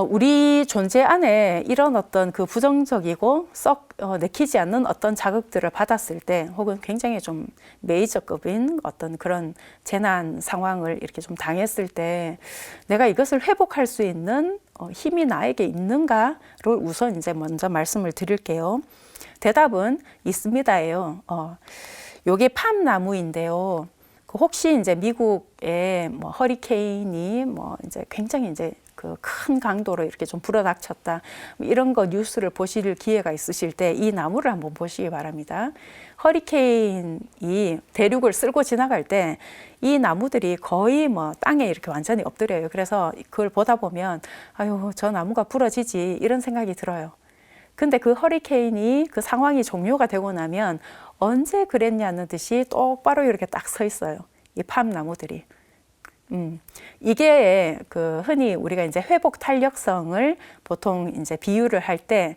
우리 존재 안에 이런 어떤 그 부정적이고 썩 내키지 않는 어떤 자극들을 받았을 때 혹은 굉장히 좀 메이저급인 어떤 그런 재난 상황을 이렇게 좀 당했을 때 내가 이것을 회복할 수 있는 힘이 나에게 있는가를 우선 이제 먼저 말씀을 드릴게요. 대답은 있습니다예요. 요게 팜나무인데요. 혹시 이제 미국에 뭐 허리케인이 뭐 이제 굉장히 이제 그 큰 강도로 이렇게 좀 불어닥쳤다 이런 거 뉴스를 보실 기회가 있으실 때 이 나무를 한번 보시기 바랍니다. 허리케인이 대륙을 쓸고 지나갈 때 이 나무들이 거의 뭐 땅에 이렇게 완전히 엎드려요. 그래서 그걸 보다 보면 아유 저 나무가 부러지지 이런 생각이 들어요. 근데 그 허리케인이 그 상황이 종료가 되고 나면 언제 그랬냐는 듯이 똑바로 이렇게 딱 서 있어요. 이 팜나무들이. 이게 그 흔히 우리가 이제 회복 탄력성을 보통 이제 비유를 할 때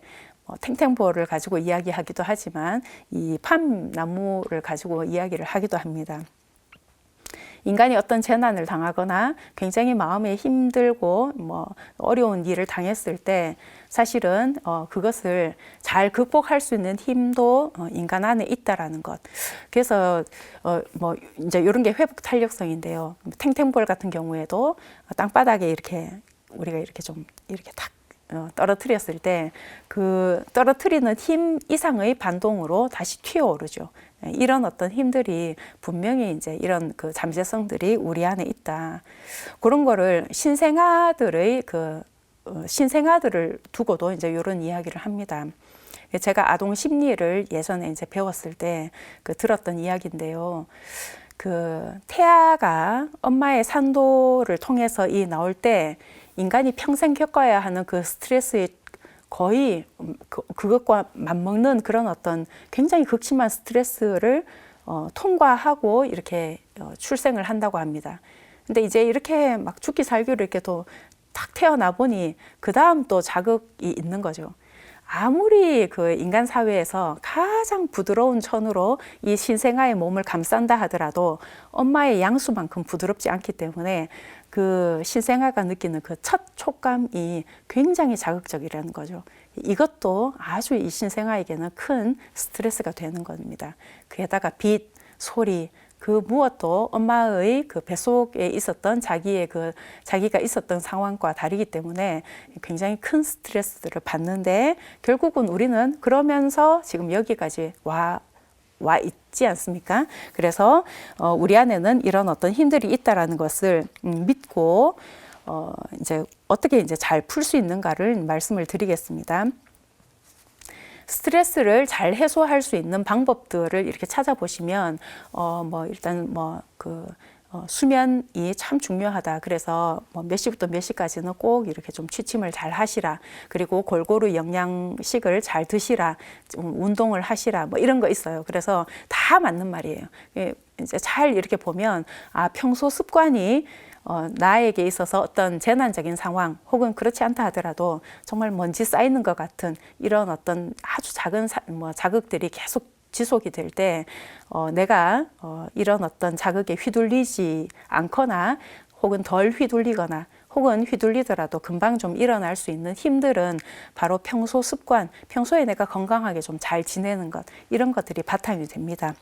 탱탱볼을 가지고 이야기하기도 하지만 이 팜나무를 가지고 이야기를 하기도 합니다. 인간이 어떤 재난을 당하거나 굉장히 마음에 힘들고 뭐 어려운 일을 당했을 때 사실은 그것을 잘 극복할 수 있는 힘도 인간 안에 있다라는 것. 그래서 뭐 이제 이런 게 회복 탄력성인데요. 탱탱볼 같은 경우에도 땅바닥에 이렇게 우리가 이렇게 좀 이렇게 탁 떨어뜨렸을 때 그 떨어뜨리는 힘 이상의 반동으로 다시 튀어오르죠. 이런 어떤 힘들이 분명히 이제 이런 그 잠재성들이 우리 안에 있다. 그런 거를 신생아들의 신생아들을 두고도 이제 이런 이야기를 합니다. 제가 아동 심리를 예전에 이제 배웠을 때 들었던 이야기인데요. 그 태아가 엄마의 산도를 통해서 나올 때 인간이 평생 겪어야 하는 그 스트레스의 거의 그것과 맞먹는 그런 어떤 굉장히 극심한 스트레스를 통과하고 이렇게 출생을 한다고 합니다. 근데 이제 이렇게 막 죽기 살기로 이렇게 또 탁 태어나 보니 그 다음 또 자극이 있는 거죠. 아무리 그 인간 사회에서 가장 부드러운 천으로 이 신생아의 몸을 감싼다 하더라도 엄마의 양수만큼 부드럽지 않기 때문에 그 신생아가 느끼는 그 첫 촉감이 굉장히 자극적이라는 거죠. 이것도 아주 이 신생아에게는 큰 스트레스가 되는 겁니다. 게다가 빛, 소리, 그 무엇도 엄마의 그 뱃속에 있었던 자기가 있었던 상황과 다르기 때문에 굉장히 큰 스트레스들을 받는데 결국은 우리는 그러면서 지금 여기까지 와 있지 않습니까? 그래서 우리 안에는 이런 어떤 힘들이 있다라는 것을 믿고 이제 어떻게 이제 잘 풀 수 있는가를 말씀을 드리겠습니다. 스트레스를 잘 해소할 수 있는 방법들을 이렇게 찾아보시면 뭐 일단 수면이 참 중요하다. 그래서 몇 시부터 몇 시까지는 꼭 이렇게 좀 취침을 잘 하시라. 그리고 골고루 영양식을 잘 드시라. 좀 운동을 하시라. 뭐 이런 거 있어요. 그래서 다 맞는 말이에요. 이제 잘 이렇게 보면 평소 습관이 나에게 있어서 어떤 재난적인 상황 혹은 그렇지 않다 하더라도 정말 먼지 쌓이는 것 같은 이런 어떤 아주 작은 자극들이 계속 지속이 될 때 내가 이런 어떤 자극에 휘둘리지 않거나 혹은 덜 휘둘리거나 혹은 휘둘리더라도 금방 좀 일어날 수 있는 힘들은 바로 평소 습관, 평소에 내가 건강하게 좀 잘 지내는 것 이런 것들이 바탕이 됩니다.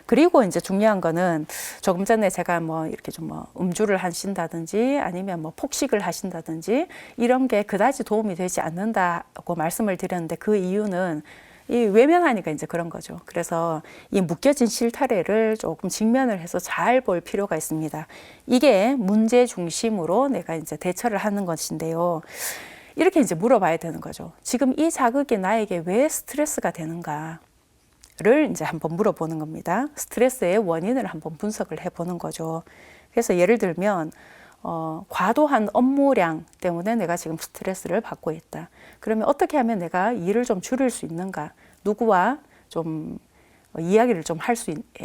그리고 이제 중요한 거는 조금 전에 제가 뭐 이렇게 좀 뭐 음주를 하신다든지 아니면 뭐 폭식을 하신다든지 이런 게 그다지 도움이 되지 않는다고 말씀을 드렸는데 그 이유는 이 외면하니까 이제 그런 거죠. 그래서 이 묶여진 실타래를 조금 직면을 해서 잘 볼 필요가 있습니다. 이게 문제 중심으로 내가 이제 대처를 하는 것인데요. 이렇게 이제 물어봐야 되는 거죠. 지금 이 자극이 나에게 왜 스트레스가 되는가를 이제 한번 물어보는 겁니다. 스트레스의 원인을 한번 분석을 해보는 거죠. 그래서 예를 들면 과도한 업무량 때문에 내가 지금 스트레스를 받고 있다. 그러면 어떻게 하면 내가 일을 좀 줄일 수 있는가? 누구와 좀 이야기를 좀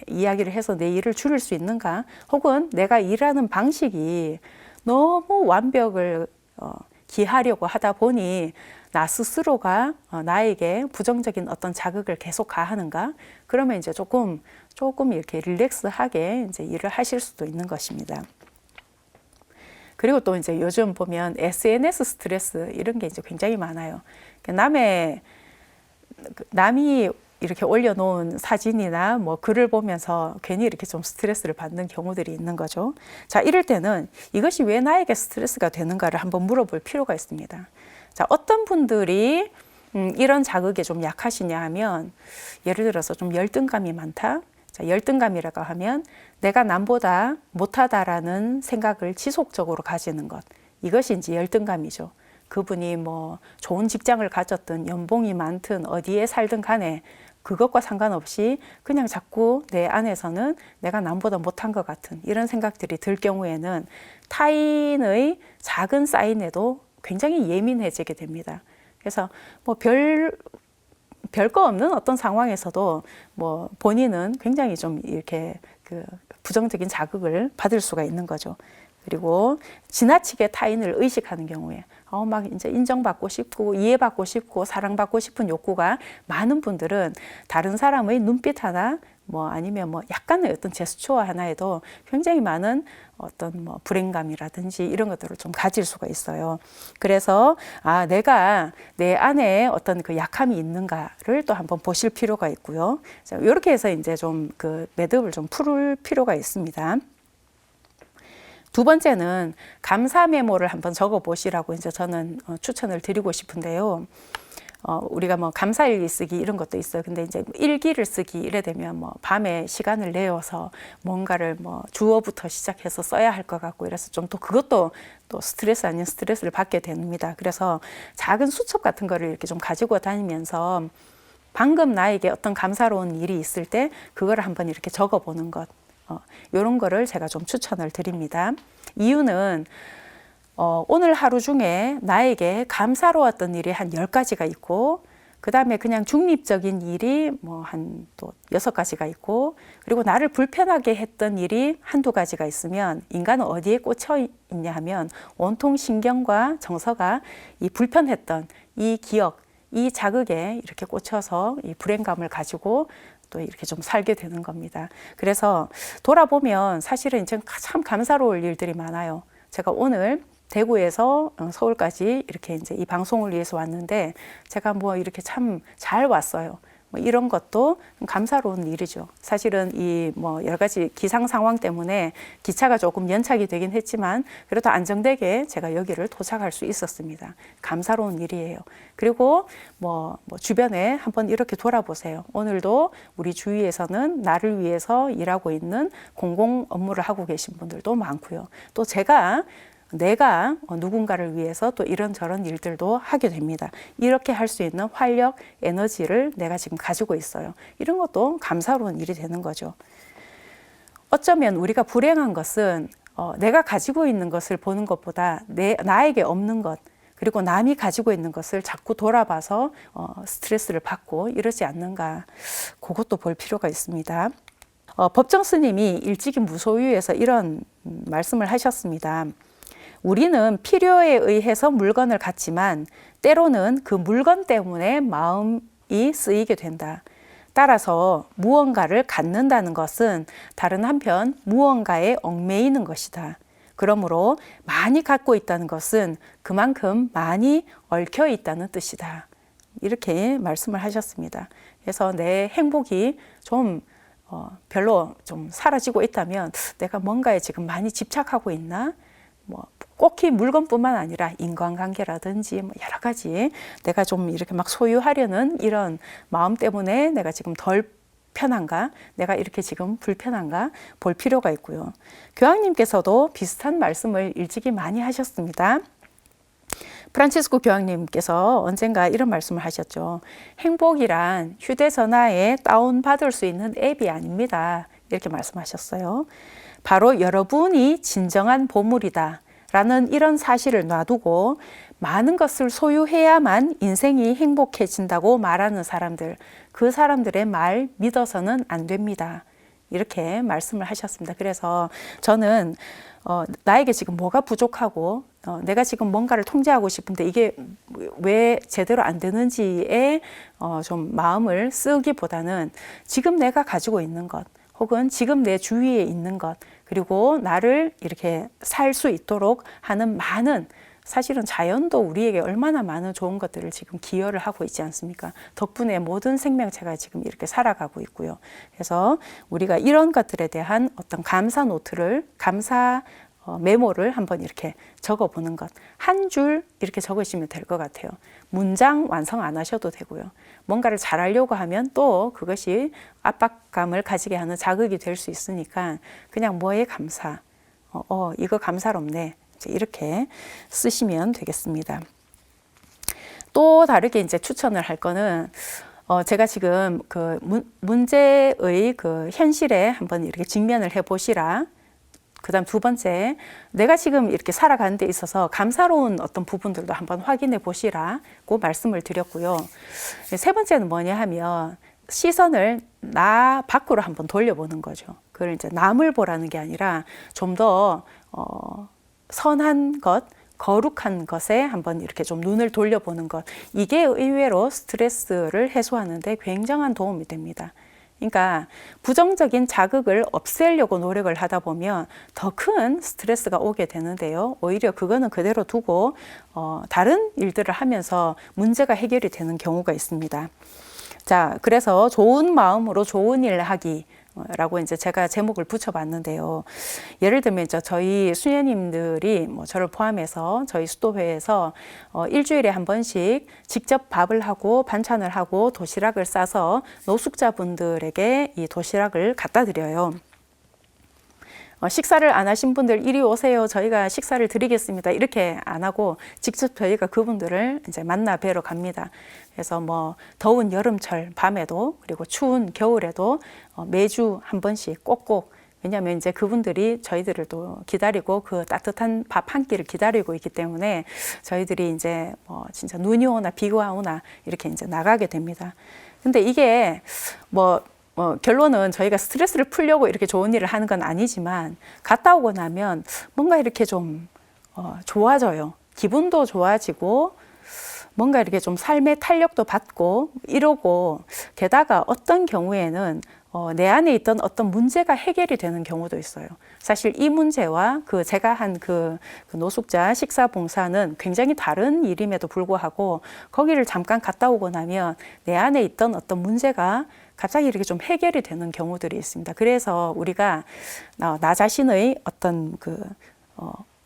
이야기를 해서 내 일을 줄일 수 있는가? 혹은 내가 일하는 방식이 너무 완벽을 기하려고 하다 보니 나 스스로가 나에게 부정적인 어떤 자극을 계속 가하는가? 그러면 이제 조금 이렇게 릴렉스하게 이제 일을 하실 수도 있는 것입니다. 그리고 또 이제 요즘 보면 SNS 스트레스 이런 게 이제 굉장히 많아요. 남이 이렇게 올려놓은 사진이나 뭐 글을 보면서 괜히 이렇게 좀 스트레스를 받는 경우들이 있는 거죠. 자, 이럴 때는 이것이 왜 나에게 스트레스가 되는가를 한번 물어볼 필요가 있습니다. 자, 어떤 분들이 이런 자극에 좀 약하시냐 하면 예를 들어서 좀 열등감이 많다. 자, 열등감이라고 하면 내가 남보다 못하다라는 생각을 지속적으로 가지는 것. 이것이 이제 열등감이죠. 그분이 뭐 좋은 직장을 가졌든 연봉이 많든 어디에 살든 간에 그것과 상관없이 그냥 자꾸 내 안에서는 내가 남보다 못한 것 같은 이런 생각들이 들 경우에는 타인의 작은 사인에도 굉장히 예민해지게 됩니다. 그래서 뭐 별거 없는 어떤 상황에서도 뭐 본인은 굉장히 좀 이렇게 그 부정적인 자극을 받을 수가 있는 거죠. 그리고 지나치게 타인을 의식하는 경우에 막 이제 인정받고 싶고 이해받고 싶고 사랑받고 싶은 욕구가 많은 분들은 다른 사람의 눈빛 하나 뭐 아니면 뭐 약간의 어떤 제스처 하나에도 굉장히 많은 어떤 뭐 불행감이라든지 이런 것들을 좀 가질 수가 있어요. 그래서 내가 내 안에 어떤 그 약함이 있는가를 또 한번 보실 필요가 있고요. 자, 이렇게 해서 이제 좀 그 매듭을 좀 풀 필요가 있습니다. 두 번째는 감사 메모를 한번 적어 보시라고 이제 저는 추천을 드리고 싶은데요. 우리가 뭐 감사일기 쓰기 이런 것도 있어요. 근데 이제 일기를 쓰기 이래 되면 뭐 밤에 시간을 내어서 뭔가를 뭐 주어부터 시작해서 써야 할 것 같고 이래서 좀 또 그것도 또 스트레스 아닌 스트레스를 받게 됩니다. 그래서 작은 수첩 같은 거를 이렇게 좀 가지고 다니면서 방금 나에게 어떤 감사로운 일이 있을 때 그거를 한번 이렇게 적어 보는 것. 이런 거를 제가 좀 추천을 드립니다. 이유는 오늘 하루 중에 나에게 감사로웠던 일이 한 10가지가 있고 그 다음에 그냥 중립적인 일이 뭐 한 또 6가지가 있고 그리고 나를 불편하게 했던 일이 한두 가지가 있으면 인간은 어디에 꽂혀 있냐 하면 온통 신경과 정서가 이 불편했던 이 기억, 이 자극에 이렇게 꽂혀서 이 불행감을 가지고 또 이렇게 좀 살게 되는 겁니다. 그래서 돌아보면 사실은 참 감사로울 일들이 많아요. 제가 오늘 대구에서 서울까지 이렇게 이제 이 방송을 위해서 왔는데 제가 뭐 이렇게 참 잘 왔어요. 뭐 이런 것도 감사로운 일이죠. 사실은 이 뭐 여러 가지 기상 상황 때문에 기차가 조금 연착이 되긴 했지만 그래도 안정되게 제가 여기를 도착할 수 있었습니다. 감사로운 일이에요. 그리고 뭐 주변에 한번 이렇게 돌아보세요. 오늘도 우리 주위에서는 나를 위해서 일하고 있는 공공 업무를 하고 계신 분들도 많고요. 또 내가 누군가를 위해서 또 이런저런 일들도 하게 됩니다. 이렇게 할 수 있는 활력, 에너지를 내가 지금 가지고 있어요. 이런 것도 감사로운 일이 되는 거죠. 어쩌면 우리가 불행한 것은 내가 가지고 있는 것을 보는 것보다 나에게 없는 것, 그리고 남이 가지고 있는 것을 자꾸 돌아봐서 스트레스를 받고 이러지 않는가. 그것도 볼 필요가 있습니다. 법정 스님이 일찍이 무소유에서 이런 말씀을 하셨습니다. 우리는 필요에 의해서 물건을 갖지만 때로는 그 물건 때문에 마음이 쓰이게 된다. 따라서 무언가를 갖는다는 것은 다른 한편 무언가에 얽매이는 것이다. 그러므로 많이 갖고 있다는 것은 그만큼 많이 얽혀 있다는 뜻이다. 이렇게 말씀을 하셨습니다. 그래서 내 행복이 좀 별로 좀 사라지고 있다면 내가 뭔가에 지금 많이 집착하고 있나? 뭐 꼭히 물건뿐만 아니라 인간관계라든지 뭐 여러 가지 내가 좀 이렇게 막 소유하려는 이런 마음 때문에 내가 지금 덜 편한가? 내가 이렇게 지금 불편한가? 볼 필요가 있고요. 교황님께서도 비슷한 말씀을 일찍이 많이 하셨습니다. 프란치스코 교황님께서 언젠가 이런 말씀을 하셨죠. 행복이란 휴대전화에 다운받을 수 있는 앱이 아닙니다. 이렇게 말씀하셨어요. 바로 여러분이 진정한 보물이다 라는 이런 사실을 놔두고 많은 것을 소유해야만 인생이 행복해진다고 말하는 사람들, 그 사람들의 말 믿어서는 안 됩니다. 이렇게 말씀을 하셨습니다. 그래서 저는 나에게 지금 뭐가 부족하고 내가 지금 뭔가를 통제하고 싶은데 이게 왜 제대로 안 되는지에 좀 마음을 쓰기보다는 지금 내가 가지고 있는 것 혹은 지금 내 주위에 있는 것 그리고 나를 이렇게 살 수 있도록 하는 많은 사실은 자연도 우리에게 얼마나 많은 좋은 것들을 지금 기여를 하고 있지 않습니까? 덕분에 모든 생명체가 지금 이렇게 살아가고 있고요. 그래서 우리가 이런 것들에 대한 어떤 감사 노트를, 감사 메모를 한번 이렇게 적어보는 것. 한 줄 이렇게 적으시면 될 것 같아요. 문장 완성 안 하셔도 되고요. 뭔가를 잘하려고 하면 또 그것이 압박감을 가지게 하는 자극이 될 수 있으니까 그냥 뭐에 감사. 이거 감사롭네. 이렇게 쓰시면 되겠습니다. 또 다르게 이제 추천을 할 거는 제가 지금 그 문제의 그 현실에 한번 이렇게 직면을 해 보시라. 그다음 두 번째, 내가 지금 이렇게 살아가는 데 있어서 감사로운 어떤 부분들도 한번 확인해 보시라고 말씀을 드렸고요. 세 번째는 뭐냐 하면 시선을 나 밖으로 한번 돌려보는 거죠. 그걸 이제 남을 보라는 게 아니라 좀 더 선한 것, 거룩한 것에 한번 이렇게 좀 눈을 돌려보는 것. 이게 의외로 스트레스를 해소하는 데 굉장한 도움이 됩니다. 그러니까 부정적인 자극을 없애려고 노력을 하다 보면 더 큰 스트레스가 오게 되는데요. 오히려 그거는 그대로 두고 다른 일들을 하면서 문제가 해결이 되는 경우가 있습니다. 자, 그래서 좋은 마음으로 좋은 일 하기. 라고 이제 제가 제목을 붙여봤는데요. 예를 들면 저희 수녀님들이 뭐 저를 포함해서 저희 수도회에서 일주일에 한 번씩 직접 밥을 하고 반찬을 하고 도시락을 싸서 노숙자분들에게 이 도시락을 갖다 드려요. 식사를 안 하신 분들 이리 오세요. 저희가 식사를 드리겠습니다. 이렇게 안 하고 직접 저희가 그분들을 이제 만나 뵈러 갑니다. 그래서 뭐 더운 여름철 밤에도 그리고 추운 겨울에도 매주 한 번씩 꼭꼭 왜냐하면 이제 그분들이 저희들을 또 기다리고 그 따뜻한 밥 한 끼를 기다리고 있기 때문에 저희들이 이제 뭐 진짜 눈이 오나 비가 오나 이렇게 이제 나가게 됩니다. 근데 이게 결론은 저희가 스트레스를 풀려고 이렇게 좋은 일을 하는 건 아니지만 갔다 오고 나면 뭔가 이렇게 좀 좋아져요. 기분도 좋아지고 뭔가 이렇게 좀 삶의 탄력도 받고 이러고 게다가 어떤 경우에는 내 안에 있던 어떤 문제가 해결이 되는 경우도 있어요. 사실 이 문제와 제가 한 그 노숙자 식사 봉사는 굉장히 다른 일임에도 불구하고 거기를 잠깐 갔다 오고 나면 내 안에 있던 어떤 문제가 갑자기 이렇게 좀 해결이 되는 경우들이 있습니다. 그래서 우리가 나 자신의 어떤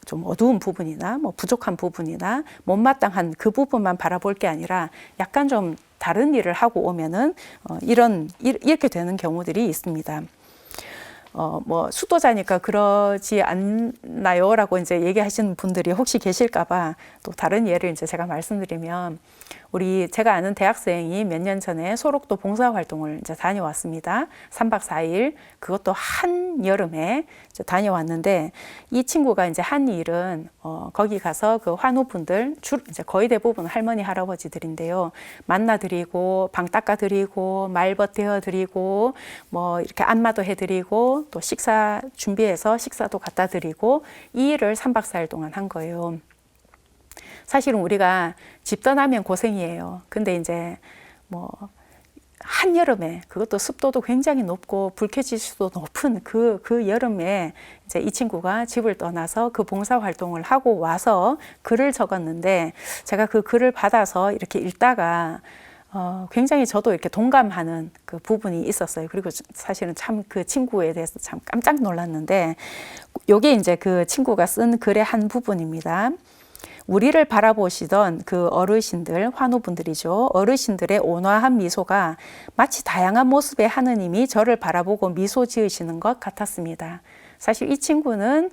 좀 어두운 부분이나 뭐 부족한 부분이나 못마땅한 그 부분만 바라볼 게 아니라 약간 좀 다른 일을 하고 오면은 이렇게 되는 경우들이 있습니다. 수도자니까 그러지 않나요라고 이제 얘기하시는 분들이 혹시 계실까봐 또 다른 예를 이제 제가 말씀드리면 제가 아는 대학생이 몇 년 전에 소록도 봉사활동을 이제 다녀왔습니다. 3박 4일 그것도 한여름에 이제 다녀왔는데 이 친구가 이제 한 일은 거기 가서 그 환우분들 이제 거의 대부분 할머니 할아버지들인데요. 만나드리고 방 닦아드리고 말벗 대어드리고 뭐 이렇게 안마도 해드리고 또 식사 준비해서 식사도 갖다 드리고 이 일을 3박 4일 동안 한 거예요. 사실은 우리가 집 떠나면 고생이에요. 근데 이제 한여름에 그것도 습도도 굉장히 높고 불쾌지수도 높은 그 여름에 이제 이 친구가 집을 떠나서 그 봉사활동을 하고 와서 글을 적었는데 제가 그 글을 받아서 이렇게 읽다가 굉장히 저도 이렇게 동감하는 그 부분이 있었어요. 그리고 사실은 참 그 친구에 대해서 참 깜짝 놀랐는데, 요게 이제 그 친구가 쓴 글의 한 부분입니다. 우리를 바라보시던 그 어르신들, 환우분들이죠. 어르신들의 온화한 미소가 마치 다양한 모습의 하느님이 저를 바라보고 미소 지으시는 것 같았습니다. 사실 이 친구는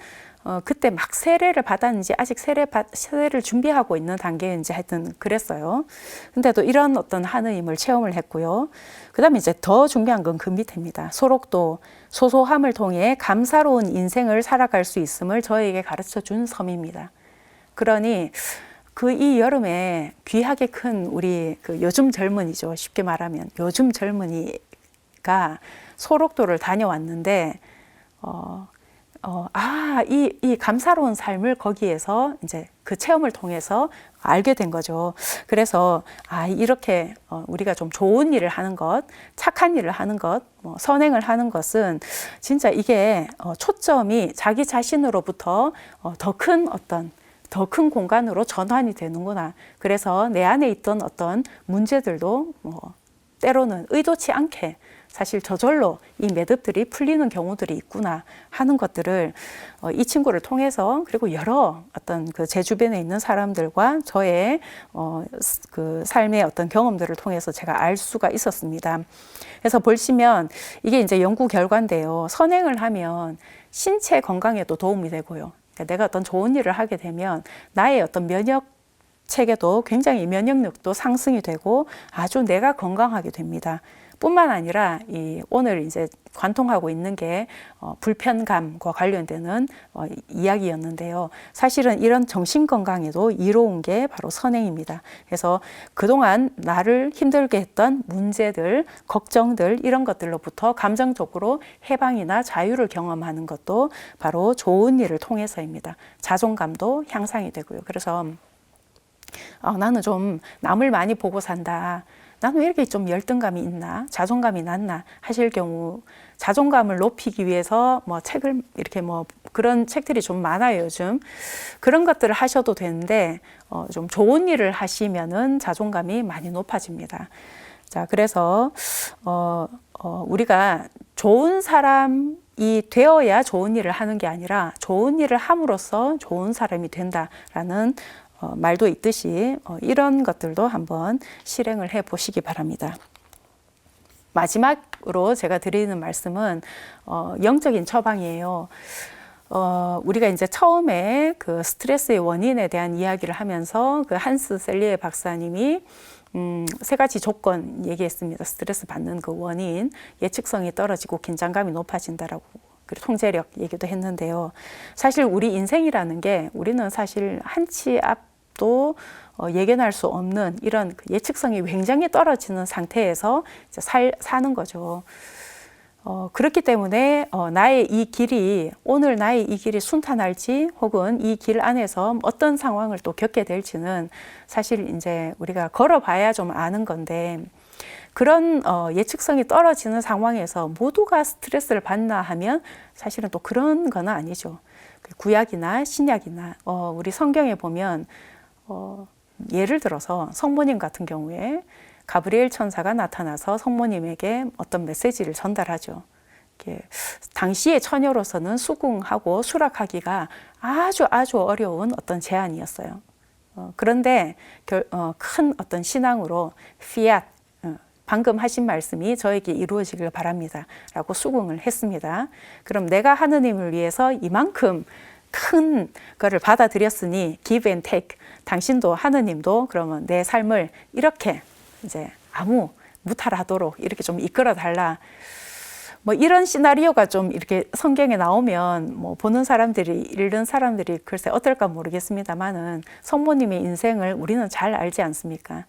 그때 막 세례를 받았는지 아직 세례를 준비하고 있는 단계인지 하여튼 그랬어요. 근데도 이런 어떤 하느님을 체험을 했고요. 그 다음에 이제 더 중요한 건 그 밑입니다. 소록도 소소함을 통해 감사로운 인생을 살아갈 수 있음을 저에게 가르쳐 준 섬입니다. 그러니 그 이 여름에 귀하게 큰 우리 그 요즘 젊은이죠. 쉽게 말하면 요즘 젊은이가 소록도를 다녀왔는데 이 감사로운 삶을 거기에서 이제 그 체험을 통해서 알게 된 거죠. 그래서 이렇게 우리가 좀 좋은 일을 하는 것, 착한 일을 하는 것, 선행을 하는 것은 진짜 이게 초점이 자기 자신으로부터 더 큰 공간으로 전환이 되는구나. 그래서 내 안에 있던 어떤 문제들도 때로는 의도치 않게 사실 저절로 이 매듭들이 풀리는 경우들이 있구나 하는 것들을 이 친구를 통해서, 그리고 여러 어떤 그 제 주변에 있는 사람들과 저의 그 삶의 어떤 경험들을 통해서 제가 알 수가 있었습니다. 그래서 보시면 이게 이제 연구 결과인데요. 선행을 하면 신체 건강에도 도움이 되고요. 그러니까 내가 어떤 좋은 일을 하게 되면 나의 어떤 면역 체계도 굉장히 면역력도 상승이 되고 아주 내가 건강하게 됩니다. 뿐만 아니라 오늘 이제 관통하고 있는 게 불편감과 관련되는 이야기였는데요. 사실은 이런 정신 건강에도 이로운 게 바로 선행입니다. 그래서 그동안 나를 힘들게 했던 문제들, 걱정들 이런 것들로부터 감정적으로 해방이나 자유를 경험하는 것도 바로 좋은 일을 통해서입니다. 자존감도 향상이 되고요. 그래서 나는 좀 남을 많이 보고 산다. 나는 왜 이렇게 좀 열등감이 있나? 자존감이 낮나? 하실 경우 자존감을 높이기 위해서 책을 이렇게 그런 책들이 좀 많아요, 요즘. 그런 것들을 하셔도 되는데 좀 좋은 일을 하시면은 자존감이 많이 높아집니다. 자, 그래서 우리가 좋은 사람이 되어야 좋은 일을 하는 게 아니라 좋은 일을 함으로써 좋은 사람이 된다라는 말도 있듯이 이런 것들도 한번 실행을 해 보시기 바랍니다. 마지막으로 제가 드리는 말씀은 영적인 처방이에요. 우리가 이제 처음에 그 스트레스의 원인에 대한 이야기를 하면서 그 한스 셀리에 박사님이 세 가지 조건 얘기했습니다. 스트레스 받는 그 원인, 예측성이 떨어지고 긴장감이 높아진다라고, 그리고 통제력 얘기도 했는데요. 사실 우리 인생이라는 게 우리는 사실 한 치 앞도 예견할 수 없는 이런 예측성이 굉장히 떨어지는 상태에서 이제 사는 거죠. 그렇기 때문에 나의 이 길이, 오늘 나의 이 길이 순탄할지 혹은 이 길 안에서 어떤 상황을 또 겪게 될지는 사실 이제 우리가 걸어봐야 좀 아는 건데, 그런 예측성이 떨어지는 상황에서 모두가 스트레스를 받나 하면 사실은 또 그런 건 아니죠. 구약이나 신약이나 우리 성경에 보면 예를 들어서 성모님 같은 경우에 가브리엘 천사가 나타나서 성모님에게 어떤 메시지를 전달하죠. 당시의 처녀로서는 수긍하고 수락하기가 아주 어려운 어떤 제안이었어요. 그런데 큰 어떤 신앙으로 피앗, 방금 하신 말씀이 저에게 이루어지길 바랍니다 라고 수긍을 했습니다. 그럼 내가 하느님을 위해서 이만큼 큰 거를 받아들였으니 give and take, 당신도 하느님도 그러면 내 삶을 이렇게 이제 아무 무탈하도록 이렇게 좀 이끌어 달라. 이런 시나리오가 좀 이렇게 성경에 나오면 보는 사람들이, 읽는 사람들이 글쎄 어떨까 모르겠습니다만은 성모님의 인생을 우리는 잘 알지 않습니까?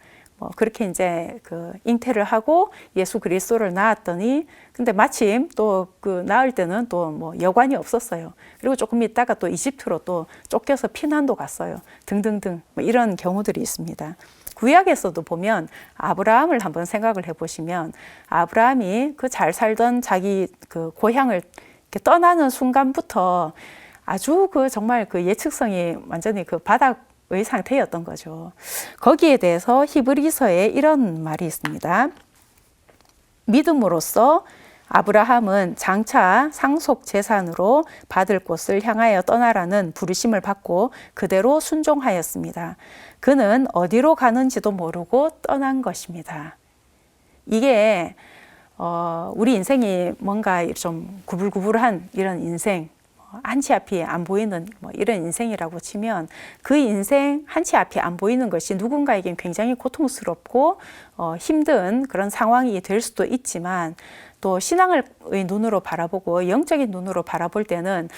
그렇게 이제 그 잉태를 하고 예수 그리스도를 낳았더니, 근데 마침 또 그 낳을 때는 또 여관이 없었어요. 그리고 조금 있다가 또 이집트로 또 쫓겨서 피난도 갔어요. 등등등 이런 경우들이 있습니다. 구약에서도 보면 아브라함을 한번 생각을 해보시면, 아브라함이 그 잘 살던 자기 그 고향을 이렇게 떠나는 순간부터 아주 그 정말 그 예측성이 완전히 그 바닥 상태였던 거죠. 거기에 대해서 히브리서에 이런 말이 있습니다. 믿음으로써 아브라함은 장차 상속 재산으로 받을 곳을 향하여 떠나라는 부르심을 받고 그대로 순종하였습니다. 그는 어디로 가는지도 모르고 떠난 것입니다. 이게 우리 인생이 뭔가 좀 구불구불한 이런 인생, 한치 앞이 안 보이는 이런 인생이라고 치면 그 인생 한치 앞이 안 보이는 것이 누군가에겐 굉장히 고통스럽고 힘든 그런 상황이 될 수도 있지만 또 신앙의 눈으로 바라보고 영적인 눈으로 바라볼 때는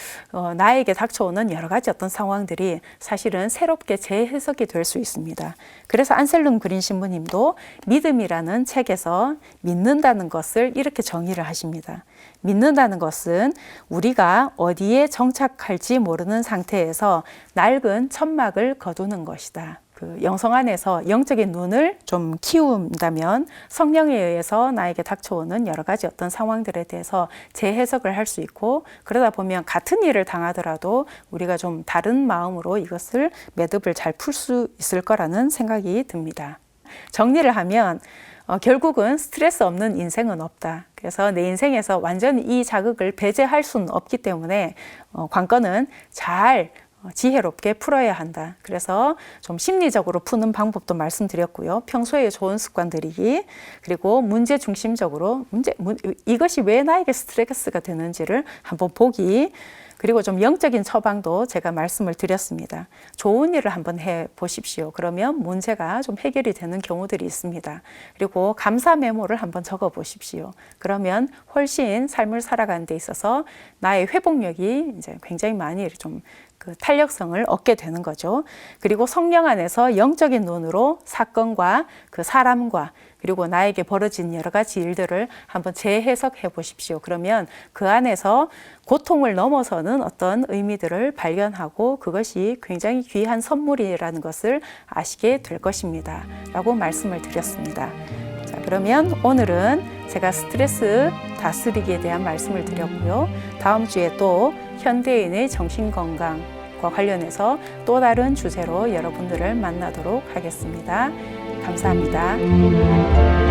나에게 닥쳐오는 여러 가지 어떤 상황들이 사실은 새롭게 재해석이 될 수 있습니다. 그래서 안셀름 그린 신부님도 믿음이라는 책에서 믿는다는 것을 이렇게 정의를 하십니다. 믿는다는 것은 우리가 어디에 정착할지 모르는 상태에서 낡은 천막을 거두는 것이다. 그 영성 안에서 영적인 눈을 좀 키운다면 성령에 의해서 나에게 닥쳐오는 여러 가지 어떤 상황들에 대해서 재해석을 할 수 있고, 그러다 보면 같은 일을 당하더라도 우리가 좀 다른 마음으로 이것을 매듭을 잘 풀 수 있을 거라는 생각이 듭니다. 정리를 하면 결국은 스트레스 없는 인생은 없다. 그래서 내 인생에서 완전히 이 자극을 배제할 수는 없기 때문에 관건은 잘 지혜롭게 풀어야 한다. 그래서 좀 심리적으로 푸는 방법도 말씀드렸고요. 평소에 좋은 습관 들이기, 그리고 문제 중심적으로 이것이 왜 나에게 스트레스가 되는지를 한번 보기, 그리고 좀 영적인 처방도 제가 말씀을 드렸습니다. 좋은 일을 한번 해 보십시오. 그러면 문제가 좀 해결이 되는 경우들이 있습니다. 그리고 감사 메모를 한번 적어 보십시오. 그러면 훨씬 삶을 살아가는 데 있어서 나의 회복력이 이제 굉장히 많이 좀 그 탄력성을 얻게 되는 거죠. 그리고 성령 안에서 영적인 눈으로 사건과 그 사람과 그리고 나에게 벌어진 여러 가지 일들을 한번 재해석해 보십시오. 그러면 그 안에서 고통을 넘어서는 어떤 의미들을 발견하고 그것이 굉장히 귀한 선물이라는 것을 아시게 될 것입니다. 라고 말씀을 드렸습니다. 자, 그러면 오늘은 제가 스트레스 다스리기에 대한 말씀을 드렸고요. 다음 주에 또 현대인의 정신건강과 관련해서 또 다른 주제로 여러분들을 만나도록 하겠습니다. 감사합니다.